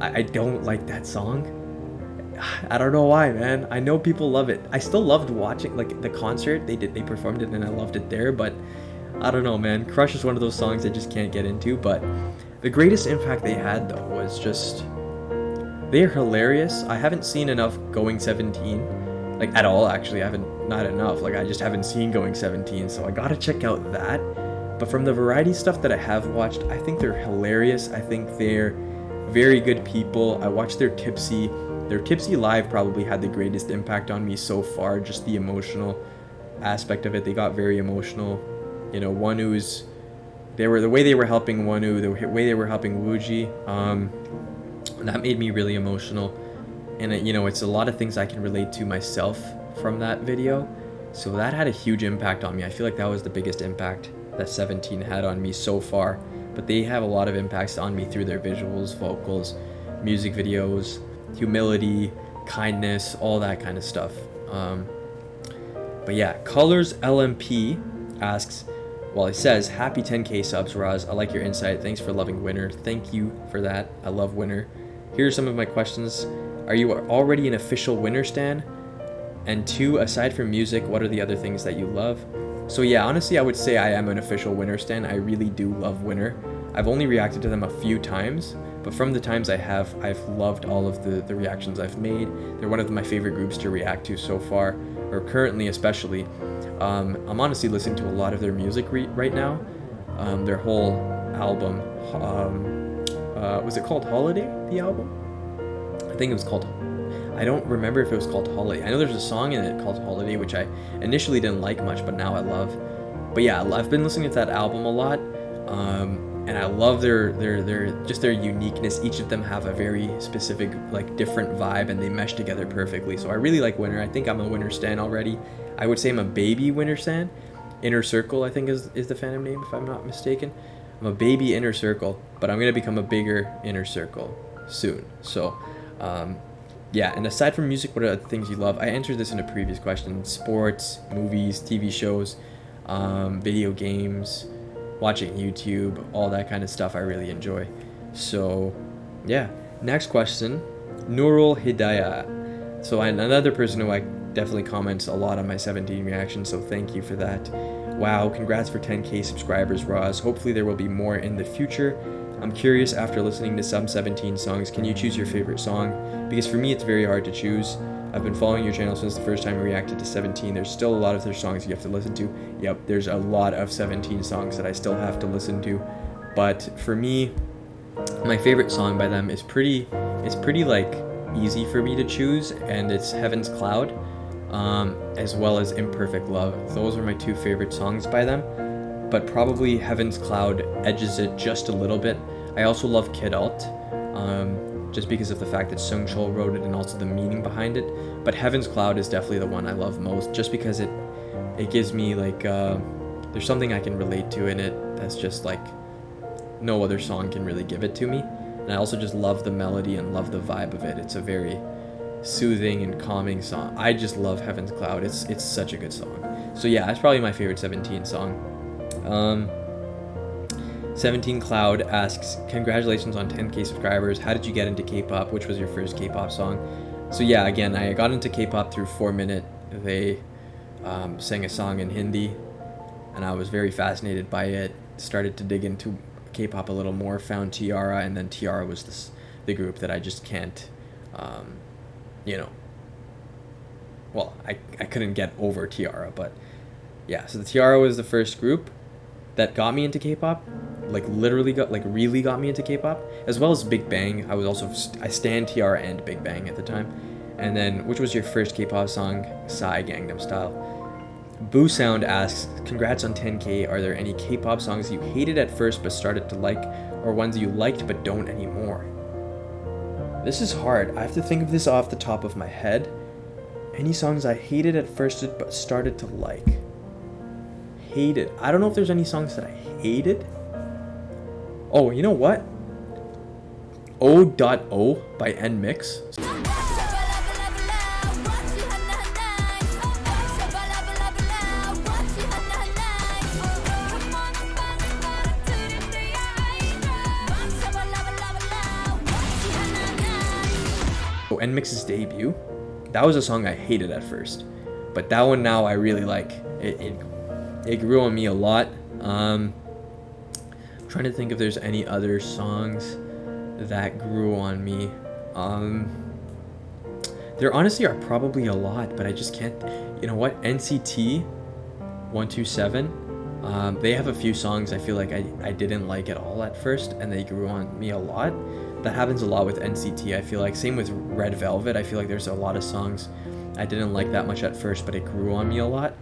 I don't like that song. I don't know why, man. I know people love it. I still loved watching, like, the concert. They performed it and I loved it there, but I don't know, man. Crush is one of those songs I just can't get into. But the greatest impact they had, though, was just, they're hilarious. I haven't seen enough Going 17, like, at all, actually. Not enough. Like, I just haven't seen Going 17, so I gotta check out that. But from the variety stuff that I have watched, I think they're hilarious. I think they're very good people. I watched their Tipsy live probably had the greatest impact on me so far, just the emotional aspect of it. They got very emotional. Wonu's, the way they were helping Wonu, the way they were helping Wooji, that made me really emotional. And it's a lot of things I can relate to myself from that video. So that had a huge impact on me. I feel like that was the biggest impact that 17 had on me so far. But they have a lot of impacts on me through their visuals, vocals, music videos, humility, kindness, all that kind of stuff. But yeah, Colors LMP asks, he says, happy 10K subs, Roz. I like your insight. Thanks for loving Winner. Thank you for that. I love Winner. Here are some of my questions. Are you already an official Winner stan? And 2, aside from music, what are the other things that you love? So yeah, honestly, I would say I am an official Winner stan. I really do love Winner. I've only reacted to them a few times, but from the times I have, I've loved all of the reactions I've made. They're one of my favorite groups to react to so far, or currently especially. I'm honestly listening to a lot of their music right now. Their whole album, was it called Holiday, the album? I think it was called, I don't remember if it was called Holiday. I know there's a song in it called Holiday, which I initially didn't like much, but now I love. But yeah, I've been listening to that album a lot, and I love their uniqueness. Each of them have a very specific, like, different vibe, and they mesh together perfectly. So I really like Winner. I think I'm a Winner stan already. I would say I'm a baby Winner stan. Inner Circle, I think, is the fandom name, if I'm not mistaken. I'm a baby Inner Circle, but I'm gonna become a bigger Inner Circle soon. So, yeah. And aside from music, what are the things you love? I answered this in a previous question: sports, movies, TV shows, video games, watching YouTube, all that kind of stuff. I really enjoy. So, yeah. Next question, Nurul Hidayah. So another person who I definitely comments a lot on my 17 reactions, so thank you for that. Wow, congrats for 10k subscribers, Roz. Hopefully there will be more in the future. I'm curious, after listening to some 17 songs, can you choose your favorite song? Because for me, it's very hard to choose. I've been following your channel since the first time I reacted to 17. There's still a lot of their songs you have to listen to. Yep, there's a lot of 17 songs that I still have to listen to. But for me, my favorite song by them is pretty like easy for me to choose, and it's Heaven's Cloud, as well as Imperfect Love. Those are my 2 favorite songs by them, but probably Heaven's Cloud edges it just a little bit. I also love Kid Alt, just because of the fact that Sung Chul wrote it and also the meaning behind it. But Heaven's Cloud is definitely the one I love most, just because it gives me, like, there's something I can relate to in it that's just like no other song can really give it to me. And I also just love the melody and love the vibe of it. It's a very soothing and calming song. I just love Heaven's Cloud. It's such a good song. So yeah, that's probably my favorite 17 song. 17 Cloud asks, congratulations on 10k subscribers. How did you get into K-pop? Which was your first K-pop song? So yeah, again, I got into K-pop through 4 Minute. They sang a song in Hindi, and I was very fascinated by it. Started to dig into K-pop a little more, found Tiara, and then Tiara was the group that I just can't, well, I couldn't get over Tiara, but yeah, so the Tiara was the first group that got me into K-pop, really got me into K-pop, as well as Big Bang. I stan Tiara and Big Bang at the time. And then, which was your first K-pop song? Psy, Gangnam Style. Boo Sound asks, congrats on 10k. Are there any K-pop songs you hated at first but started to like, or ones you liked but don't anymore? This is hard. I have to think of this off the top of my head. Any songs I hated at first but started to like? Hated. I don't know if there's any songs that I hated. Oh, you know what? O.O by NMIX. NMIX's debut. That was a song I hated at first, but that one now I really like. It grew on me a lot. I'm trying to think if there's any other songs that grew on me. There honestly are probably a lot, but I just can't. You know what? NCT 127. They have a few songs I feel like I didn't like at all at first, and they grew on me a lot. That happens a lot with NCT, I feel like. Same with Red Velvet. I feel like there's a lot of songs I didn't like that much at first, but it grew on me a lot.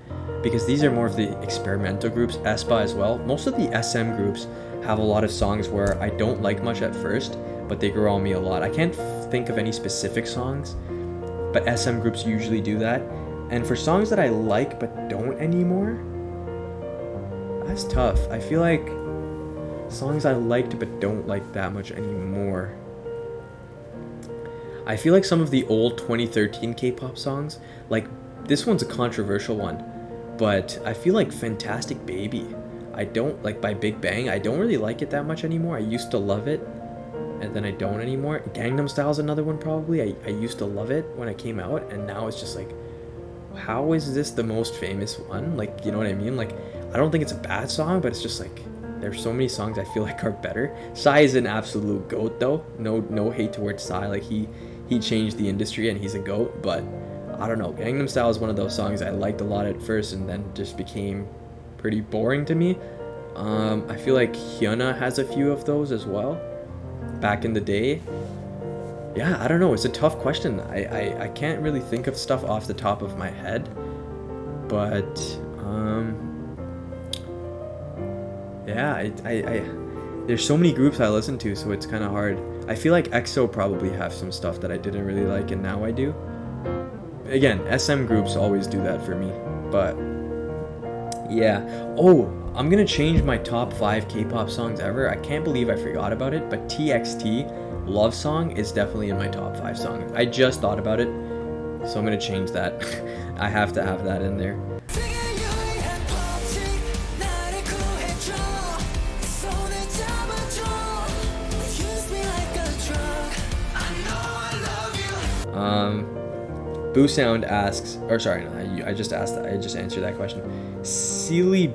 Because these are more of the experimental groups, aespa as well. Most of the SM groups have a lot of songs where I don't like much at first, but they grow on me a lot. I can't think of any specific songs, but SM groups usually do that. And for songs that I like but don't anymore, that's tough. I feel like songs I liked but don't like that much anymore. I feel like some of the old 2013 K-pop songs, like this one's a controversial one, but I feel like Fantastic Baby, I don't like, by Big Bang, I don't really like it that much anymore. I used to love it, and then I don't anymore. Gangnam Style is another one probably. I used to love it when it came out, and now it's just like, how is this the most famous one? Like, you know what I mean? Like, I don't think it's a bad song, but it's just like, there's so many songs I feel like are better. Psy is an absolute goat though. No hate towards Psy. Like he changed the industry and he's a goat. But I don't know. Gangnam Style is one of those songs I liked a lot at first and then just became pretty boring to me. I feel like Hyuna has a few of those as well. Back in the day. Yeah, I don't know. It's a tough question. I can't really think of stuff off the top of my head. But yeah, I there's so many groups I listen to, so it's kind of hard. I feel like EXO probably have some stuff that I didn't really like, and now I do. Again, SM groups always do that for me, but yeah. Oh, I'm gonna change my top 5 K-pop songs ever. I can't believe I forgot about it, but TXT Love Song is definitely in my top 5 songs. I just thought about it, so I'm gonna change that. I have to have that in there. Boo Sound asks, or sorry, no, I just asked that. I just answered that question. Selly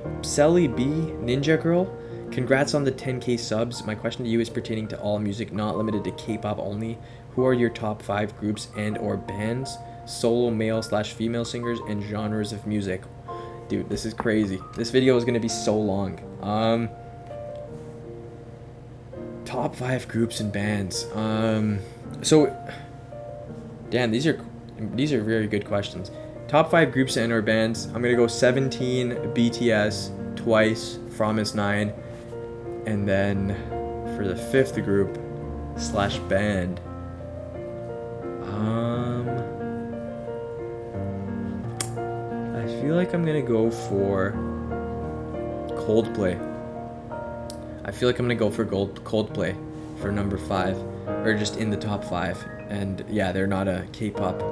B, Ninja Girl, congrats on the 10k subs. My question to you is pertaining to all music, not limited to K-pop only. Who are your top 5 groups and or bands, solo male/female singers, and genres of music? Dude, this is crazy. This video is gonna be so long. Top 5 groups and bands. So, damn, these are very good questions. Top 5 groups and or bands. I'm gonna go 17, BTS, Twice, Fromis_9, and then for the 5th group / band, I feel like I'm gonna go for Coldplay. I feel like I'm gonna go for Coldplay for number 5, or just in the top 5. And yeah, they're not a K-pop.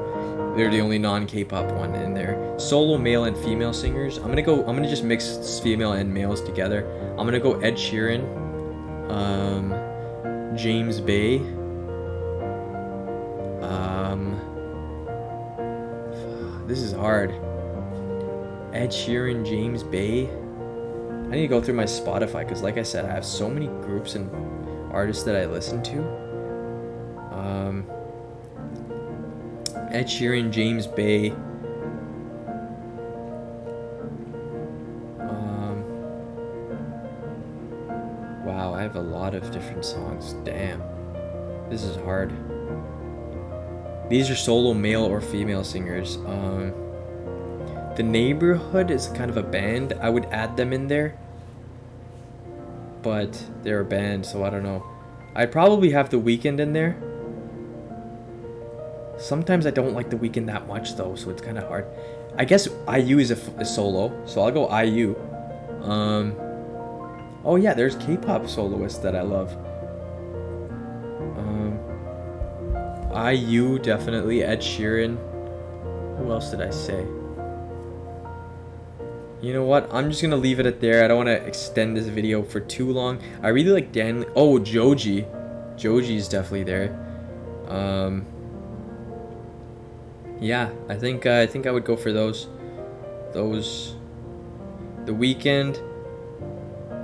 They're the only non-K-pop one in there. Solo male and female singers. I'm gonna just mix female and males together. I'm gonna go Ed Sheeran, James Bay, this is hard. Ed Sheeran, James Bay. I need to go through my Spotify because, like I said, I have so many groups and artists that I listen to. Ed Sheeran, James Bay. Wow, I have a lot of different songs. Damn. This is hard. These are solo male or female singers. The Neighborhood is kind of a band. I would add them in there. But they're a band, so I don't know. I'd probably have The Weeknd in there. Sometimes I don't like The Weeknd that much though, so it's kind of hard. I guess IU is a solo, so I'll go IU. Oh yeah, there's K-pop soloists that I love. IU definitely, Ed Sheeran. Who else did I say? You know what? I'm just gonna leave it at there. I don't want to extend this video for too long. I really like Dan. Oh, Joji. Joji is definitely there. Yeah, I think I would go for those. The Weeknd,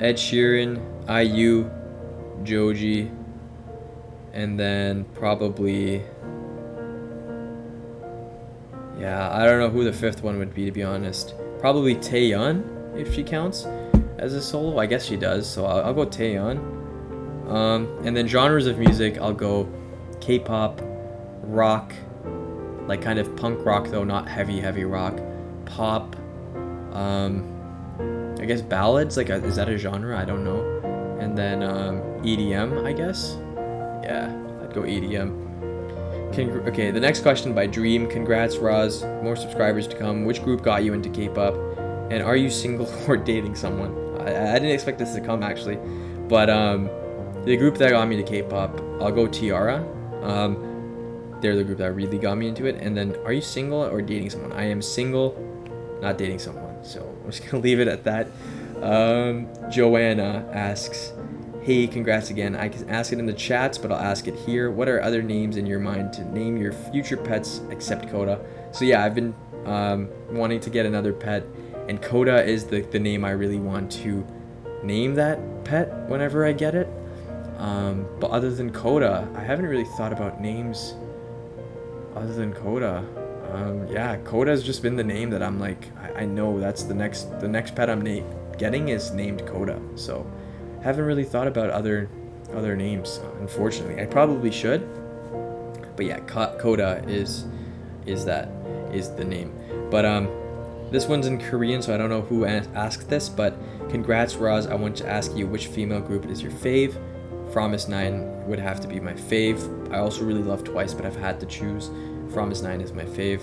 Ed Sheeran, IU, Joji, and then probably, yeah, I don't know who the 5th one would be, to be honest. Probably Taeyeon, if she counts as a solo. I guess she does, so I'll go Taeyeon. And then genres of music, I'll go K-pop, rock, like kind of punk rock though, not heavy rock, pop, I guess ballads, like is that a genre? I don't know. And then EDM, I guess. Yeah, I'd go EDM. Okay, the next question by Dream. Congrats, Roz. More subscribers to come. Which group got you into K-pop? And are you single or dating someone? I didn't expect this to come actually, but the group that got me to K-pop, I'll go Tiara. They're the group that really got me into it. And then, are you single or dating someone? I am single, not dating someone. So I'm just gonna leave it at that. Joanna asks, Hey, congrats again. I can ask it in the chats, but I'll ask it here. What are other names in your mind to name your future pets except Coda? So yeah, I've been wanting to get another pet, and Coda is the name I really want to name that pet whenever I get it. But other than Coda, I haven't really thought about names other than Coda. Yeah, Coda has just been the name that I'm like, I know that's the next pet I'm getting is named Coda. So haven't really thought about other names, unfortunately. I probably should, but yeah, Coda is the name. But this one's in Korean, so I don't know who asked this, but congrats, Roz. I want to ask you which female group is your fave. Fromis_9 would have to be my fave. I also really love Twice, but I've had to choose. Fromis_9 is my fave.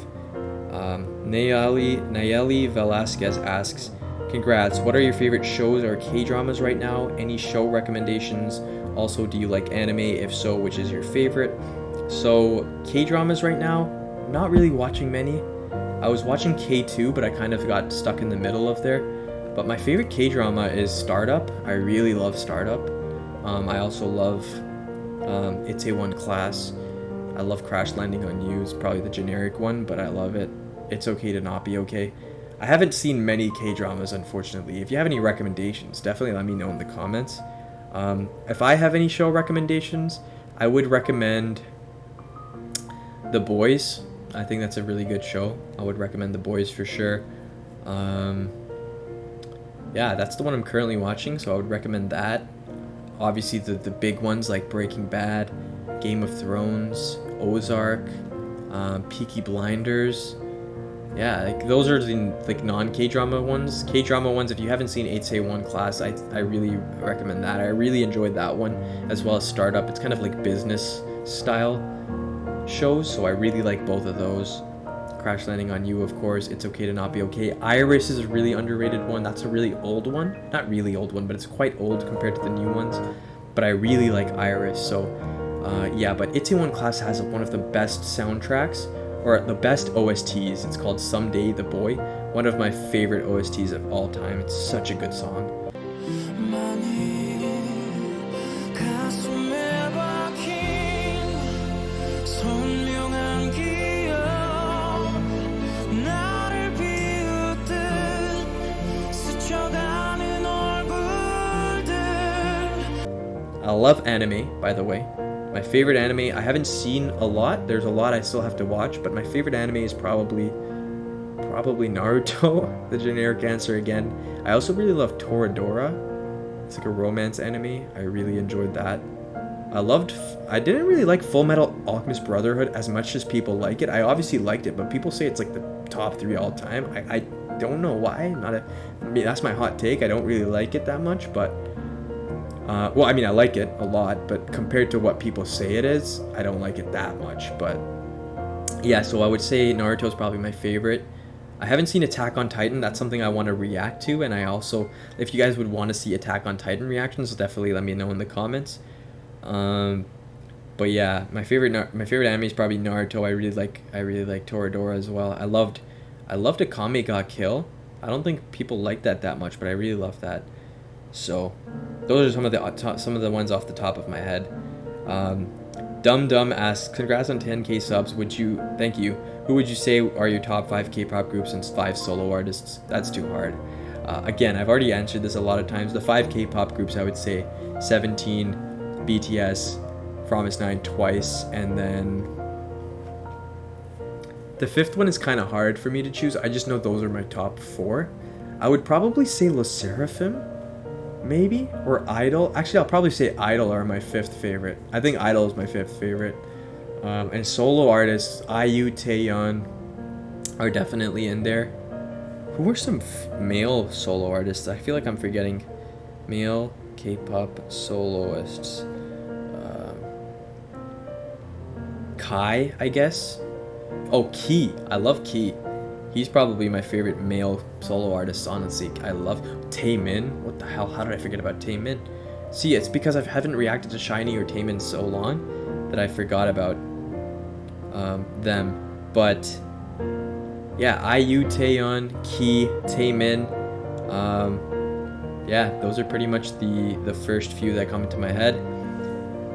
Nayeli Velasquez asks, congrats, what are your favorite shows or K-dramas right now? Any show recommendations? Also, do you like anime? If so, which is your favorite? So, K-dramas right now, not really watching many. I was watching K2, but I kind of got stuck in the middle of there. But my favorite K-drama is Startup. I really love Startup. I also love Itaewon Class. I love Crash Landing on You. It's probably the generic one, but I love it. It's Okay to Not Be Okay. I haven't seen many K-dramas, unfortunately. If you have any recommendations, definitely let me know in the comments. If I have any show recommendations, I would recommend The Boys. I think that's a really good show. I would recommend The Boys for sure. Yeah, that's the one I'm currently watching, so I would recommend that. Obviously, the big ones like Breaking Bad, Game of Thrones, Ozark, Peaky Blinders. Yeah, like those are the like non-K-drama ones. K-drama ones, if you haven't seen Itaewon Class, I really recommend that. I really enjoyed that one, as well as Startup. It's kind of like business style shows, so I really like both of those. Crash Landing on You, of course. It's Okay to Not Be Okay. Iris is a really underrated one. That's a really old one. Not really old one, but it's quite old compared to the new ones. But I really like Iris, so yeah, but Itaewon Class has one of the best soundtracks, or the best OSTs. It's called Someday the Boy. One of my favorite OSTs of all time. It's such a good song. I love anime, by the way. My favorite anime, I haven't seen a lot. There's a lot I still have to watch, but my favorite anime is probably Naruto, the generic answer again. I also really love Toradora. It's like a romance anime. I really enjoyed that. I didn't really like Full Metal Alchemist Brotherhood as much as people like it. I obviously liked it, but people say it's like the top 3 all time. I don't know why. That's my hot take. I don't really like it that much, but well, I mean, I like it a lot, but compared to what people say it is, I don't like it that much. But yeah, so I would say Naruto is probably my favorite. I haven't seen Attack on Titan. That's something I want to react to, and I also, if you guys would want to see Attack on Titan reactions, definitely let me know in the comments. But yeah, my favorite anime is probably Naruto. I really like Toradora as well. I loved Akame ga Kill. I don't think people like that much, but I really love that. So those are some of the ones off the top of my head. Dum Dum asks, congrats on 10k subs. Thank you. Who would you say are your top 5 K-pop groups and 5 solo artists? That's too hard. Again, I've already answered this a lot of times. The 5 K-pop groups, I would say 17, BTS, Fromis_9, Twice, and then the 5th one is kind of hard for me to choose. I just know those are my top 4. I would probably say LE SSERAFIM, maybe, or Idol. Actually, I'll probably say Idol are my 5th favorite. I think Idol is my 5th favorite. And solo artists, IU, Taeyeon are definitely in there. Who were some male solo artists? I feel like I'm forgetting male K-pop soloists. Kai, I guess. Oh, Key. I love Key. He's probably my favorite male solo artist, honestly. I love Taemin. What the hell? How did I forget about Taemin? See, it's because I haven't reacted to SHINee or Taemin so long that I forgot about them. But yeah, IU, Taeyeon, Key, Taemin. yeah, those are pretty much the first few that come into my head.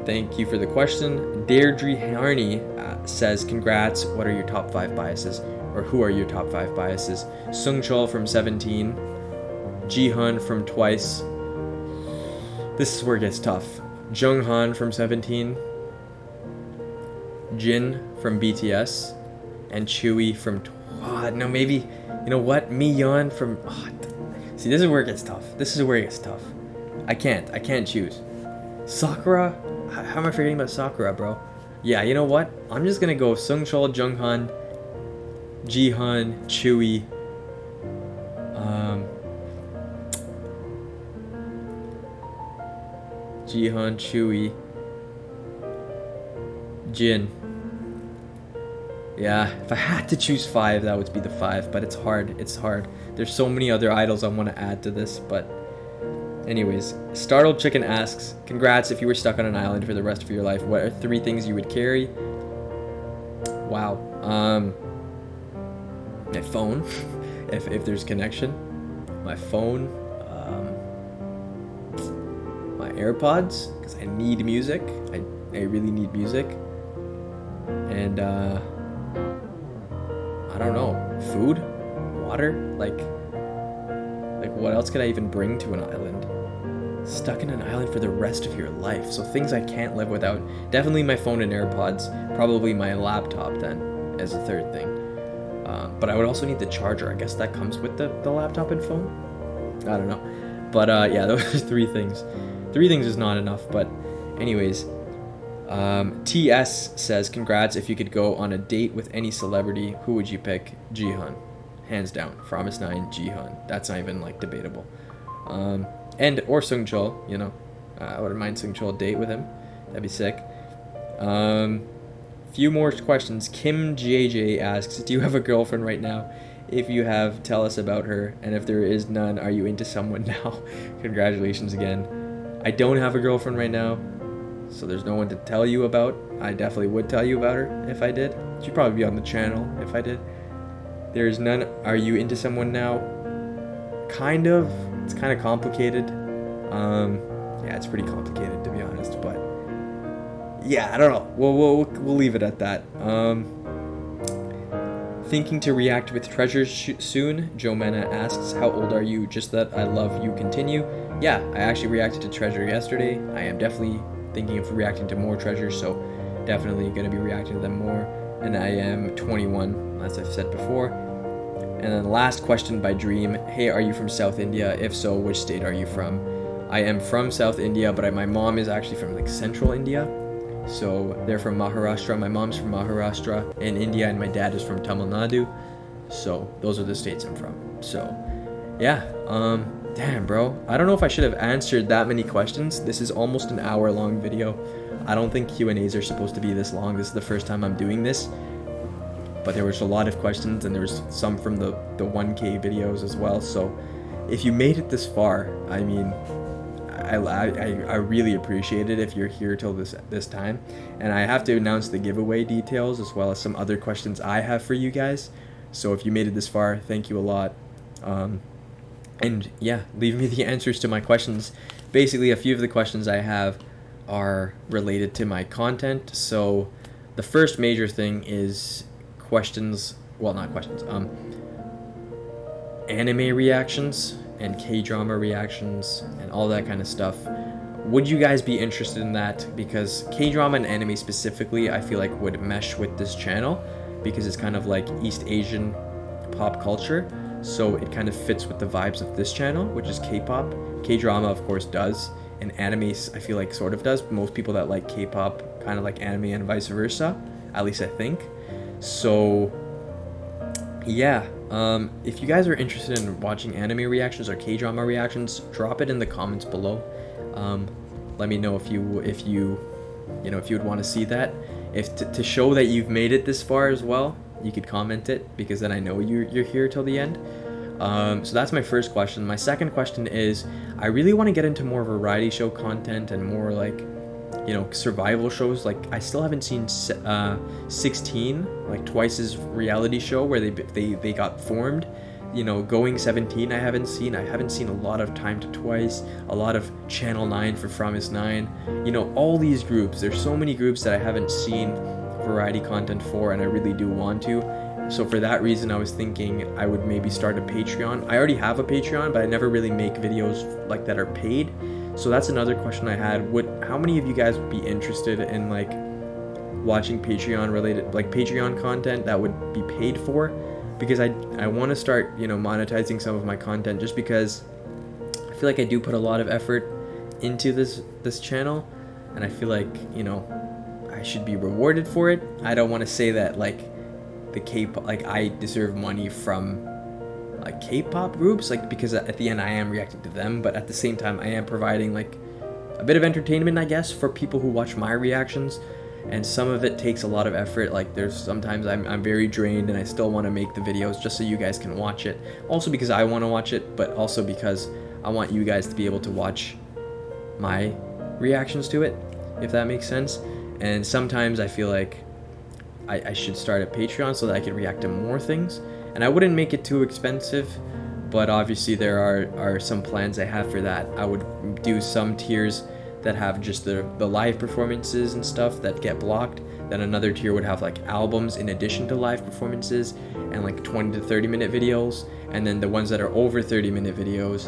Thank you for the question. Deirdre Harney says, congrats, what are your top 5 biases? Or who are your top 5 biases? Sung Chul from 17, Jihan from Twice. This is where it gets tough. Jung Han from 17, Jin from BTS, and Chewy from no, maybe, you know what? Mi-yeon from see, this is where it gets tough. I can't choose. Sakura, how am I forgetting about Sakura, bro? Yeah, you know what? I'm just gonna go Sung Chul, Jung Han, Jihan, Chewy, Jihan, Chewy, Jin. Yeah, if I had to choose 5, that would be the 5, but it's hard. There's so many other idols I want to add to this, but anyways, Startled Chicken asks, congrats, if you were stuck on an island for the rest of your life, what are 3 things you would carry? Wow. My phone, if there's connection. My phone, my AirPods, because I need music. I really need music. And I don't know, food, water, like what else could I even bring to an island? Stuck in an island for the rest of your life, so things I can't live without. Definitely my phone and AirPods, probably my laptop then as a 3rd thing. But I would also need the charger. I guess that comes with the laptop and phone. I don't know, but yeah, those are 3 things. 3 things is not enough, but anyways. TS says, congrats, if you could go on a date with any celebrity, who would you pick? Jihan, hands down. Promise 9, Jihan. That's not even like debatable. And or Sung Chul, you know, I wouldn't mind Sung Chul date with him. That'd be sick. Few more questions. Kim JJ asks, do you have a girlfriend right now? If you have, tell us about her. And if there is none, are you into someone now? Congratulations again. I don't have a girlfriend right now, so there's no one to tell you about. I definitely would tell you about her if I did. She'd probably be on the channel if I did. There's none. Are you into someone now? Kind of. It's kind of complicated. Yeah, it's pretty complicated to be honest, but yeah, I don't know. We'll leave it at that. Thinking to react with treasures soon? Joe Mena asks, how old are you? Just that I love you. Continue. Yeah, I actually reacted to Treasure yesterday. I am definitely thinking of reacting to more treasures, so definitely going to be reacting to them more. And I am 21, as I've said before. And then last question by Dream. Hey, are you from South India? If so, which state are you from? I am from South India, but my mom is actually from like Central India. So they're from Maharashtra. My mom's from Maharashtra in India, and my dad is from Tamil Nadu. So those are the states I'm from. So yeah, damn, bro. I don't know if I should have answered that many questions. This is almost an hour-long video. I don't think Q&As are supposed to be this long. This is the first time I'm doing this. But there was a lot of questions, and there was some from the 1K videos as well. So if you made it this far, I mean, I really appreciate it if you're here till this time. And I have to announce the giveaway details as well as some other questions I have for you guys. So if you made it this far, thank you a lot. And yeah, leave me the answers to my questions. Basically, a few of the questions I have are related to my content. So the first major thing is anime reactions and K-drama reactions and all that kind of stuff. Would you guys be interested in that? Because K-drama and anime specifically, I feel like would mesh with this channel because it's kind of like East Asian pop culture. So it kind of fits with the vibes of this channel, which is K-pop. K-drama, of course, does. And anime, I feel like, sort of does. Most people that like K-pop kind of like anime and vice versa. At least I think. So, yeah. If you guys are interested in watching anime reactions or K-drama reactions, drop it in the comments below. Let me know if you would want to see that. If to show that you've made it this far as well, you could comment it, because then I know you're here till the end. So that's my first question. My second question is, I really want to get into more variety show content and more like, survival shows. Like, I still haven't seen 16, like Twice's reality show where they got formed. Going 17 I haven't seen. I haven't seen a lot of Time to Twice, a lot of Channel 9 for Fromis 9. All these groups. There's so many groups that I haven't seen variety content for, and I really do want to. So for that reason, I was thinking I would maybe start a Patreon. I already have a Patreon, but I never really make videos like that are paid. So that's another question I had. How many of you guys would be interested in like watching Patreon related, like Patreon content that would be paid for? Because I want to start, monetizing some of my content, just because I feel like I do put a lot of effort into this channel, and I feel like, I should be rewarded for it. I don't want to say that like the K-pop, like I deserve money from like K-pop groups, like, because at the end I am reacting to them, but at the same time I am providing like a bit of entertainment, I guess, for people who watch my reactions. And some of it takes a lot of effort. Like there's sometimes I'm very drained and I still want to make the videos just so you guys can watch it. Also because I want to watch it, but also because I want you guys to be able to watch my reactions to it, if that makes sense. And sometimes I feel like I should start a Patreon so that I can react to more things. And I wouldn't make it too expensive, but obviously there are some plans I have for that. I would do some tiers that have just the live performances and stuff that get blocked. Then another tier would have like albums in addition to live performances and like 20 to 30 minute videos. And then the ones that are over 30-minute videos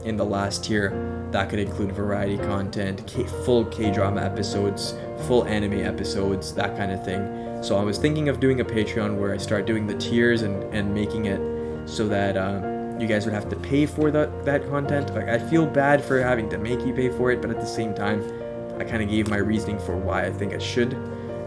in the last tier, that could include variety content, full K-drama episodes, full anime episodes, that kind of thing. So I was thinking of doing a Patreon where I start doing the tiers and making it so that you guys would have to pay for that content. Like, I feel bad for having to make you pay for it, but at the same time, I kind of gave my reasoning for why I think I should.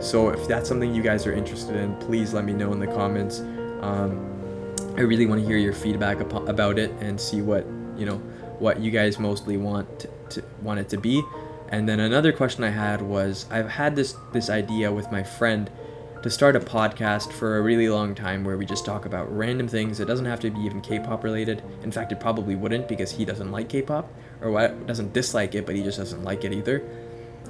So if that's something you guys are interested in, please let me know in the comments. I really want to hear your feedback about it and see what you guys mostly want it to be. And then another question I had was, I've had this idea with my friend to start a podcast for a really long time where we just talk about random things. It doesn't have to be even K-pop related. In fact, it probably wouldn't, because he doesn't like K-pop, or doesn't dislike it, but he just doesn't like it either.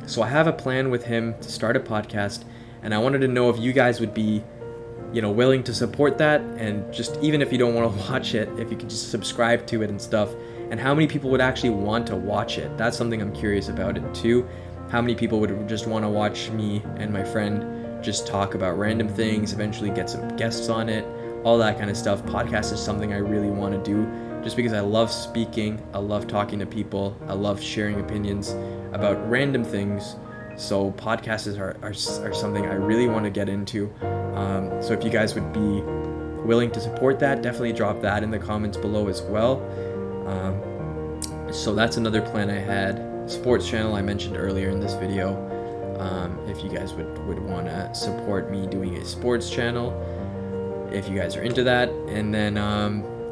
So I have a plan with him to start a podcast, and I wanted to know if you guys would be willing to support that, and just, even if you don't want to watch it, if you could just subscribe to it and stuff, and how many people would actually want to watch it. That's something I'm curious about it too. How many people would just want to watch me and my friend just talk about random things, eventually get some guests on it, all that kind of stuff. Podcast is something I really want to do, just because I love speaking, I love talking to people, I love sharing opinions about random things. So podcasts are something I really want to get into. So if you guys would be willing to support that, definitely drop that in the comments below as well. So that's another plan I had. Sports channel I mentioned earlier in this video. If you guys would want to support me doing a sports channel, if you guys are into that. And then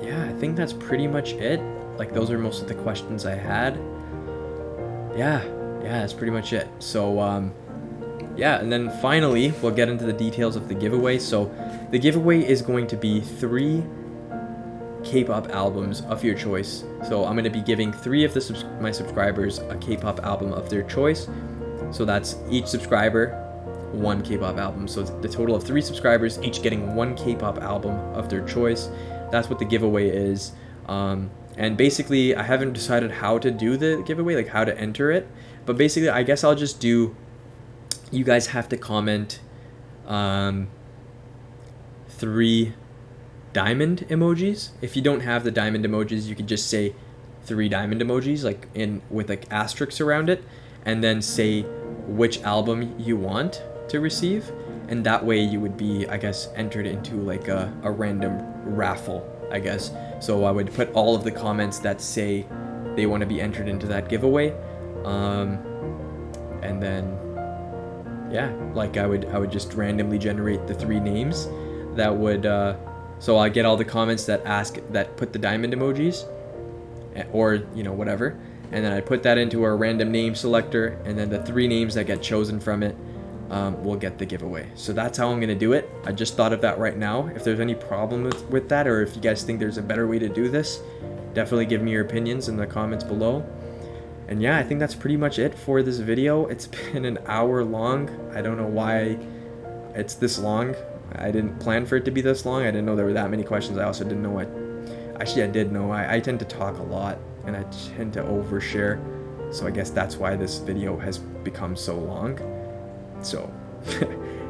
yeah, I think that's pretty much it. Like, those are most of the questions I had. Yeah, that's pretty much it. So yeah, and then finally we'll get into the details of the giveaway. So the giveaway is going to be 3 K-pop albums of your choice. So I'm going to be giving 3 of my subscribers a K-pop album of their choice. So that's each subscriber 1 K-pop album. So the total of 3 subscribers, each getting 1 K-pop album of their choice. That's what the giveaway is. And basically, I haven't decided how to do the giveaway, like how to enter it. But basically, I guess I'll just do, you guys have to comment 3 diamond emojis. If you don't have the diamond emojis, you could just say 3 diamond emojis, like with like asterisks around it, and then say which album you want to receive. And that way you would be, I guess, entered into like a random raffle, I guess. So I would put all of the comments that say they want to be entered into that giveaway. And then yeah, like I would just randomly generate the 3 names that would so I get all the comments that put the diamond emojis, or whatever, and then I put that into a random name selector, and then the 3 names that get chosen from it will get the giveaway. So that's how I'm gonna do it. I just thought of that right now. If there's any problem with that, or if you guys think there's a better way to do this, definitely give me your opinions in the comments below. And yeah, I think that's pretty much it for this video. It's been an hour long. I don't know why it's this long. I didn't plan for it to be this long. I didn't know there were that many questions. I also didn't know Actually, I did know. I tend to talk a lot and I tend to overshare. So I guess that's why this video has become so long. So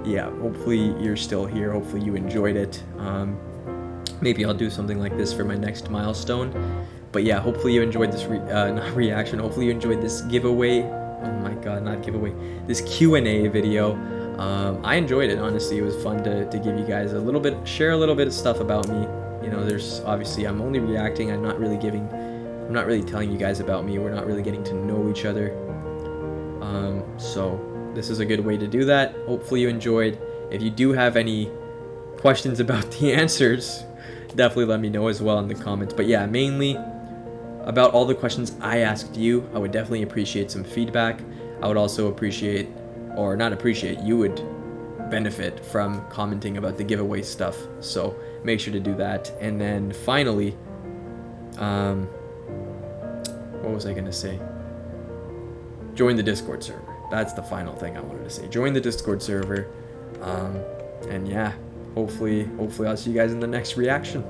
yeah, hopefully you're still here. Hopefully you enjoyed it. Maybe I'll do something like this for my next milestone. But yeah, hopefully you enjoyed this not reaction. Hopefully you enjoyed this giveaway. Oh my god, not giveaway. This Q&A video. I enjoyed it, honestly. It was fun to give you guys share a little bit of stuff about me. You know, there's obviously, I'm only reacting. I'm not really telling you guys about me. We're not really getting to know each other. So this is a good way to do that. Hopefully you enjoyed. If you do have any questions about the answers, definitely let me know as well in the comments. But yeah, mainly about all the questions I asked you, I would definitely appreciate some feedback. I would also appreciate, or not appreciate, you would benefit from commenting about the giveaway stuff. So make sure to do that. And then finally, what was I gonna say? Join the Discord server. That's the final thing I wanted to say. Join the Discord server. And yeah, hopefully I'll see you guys in the next reaction.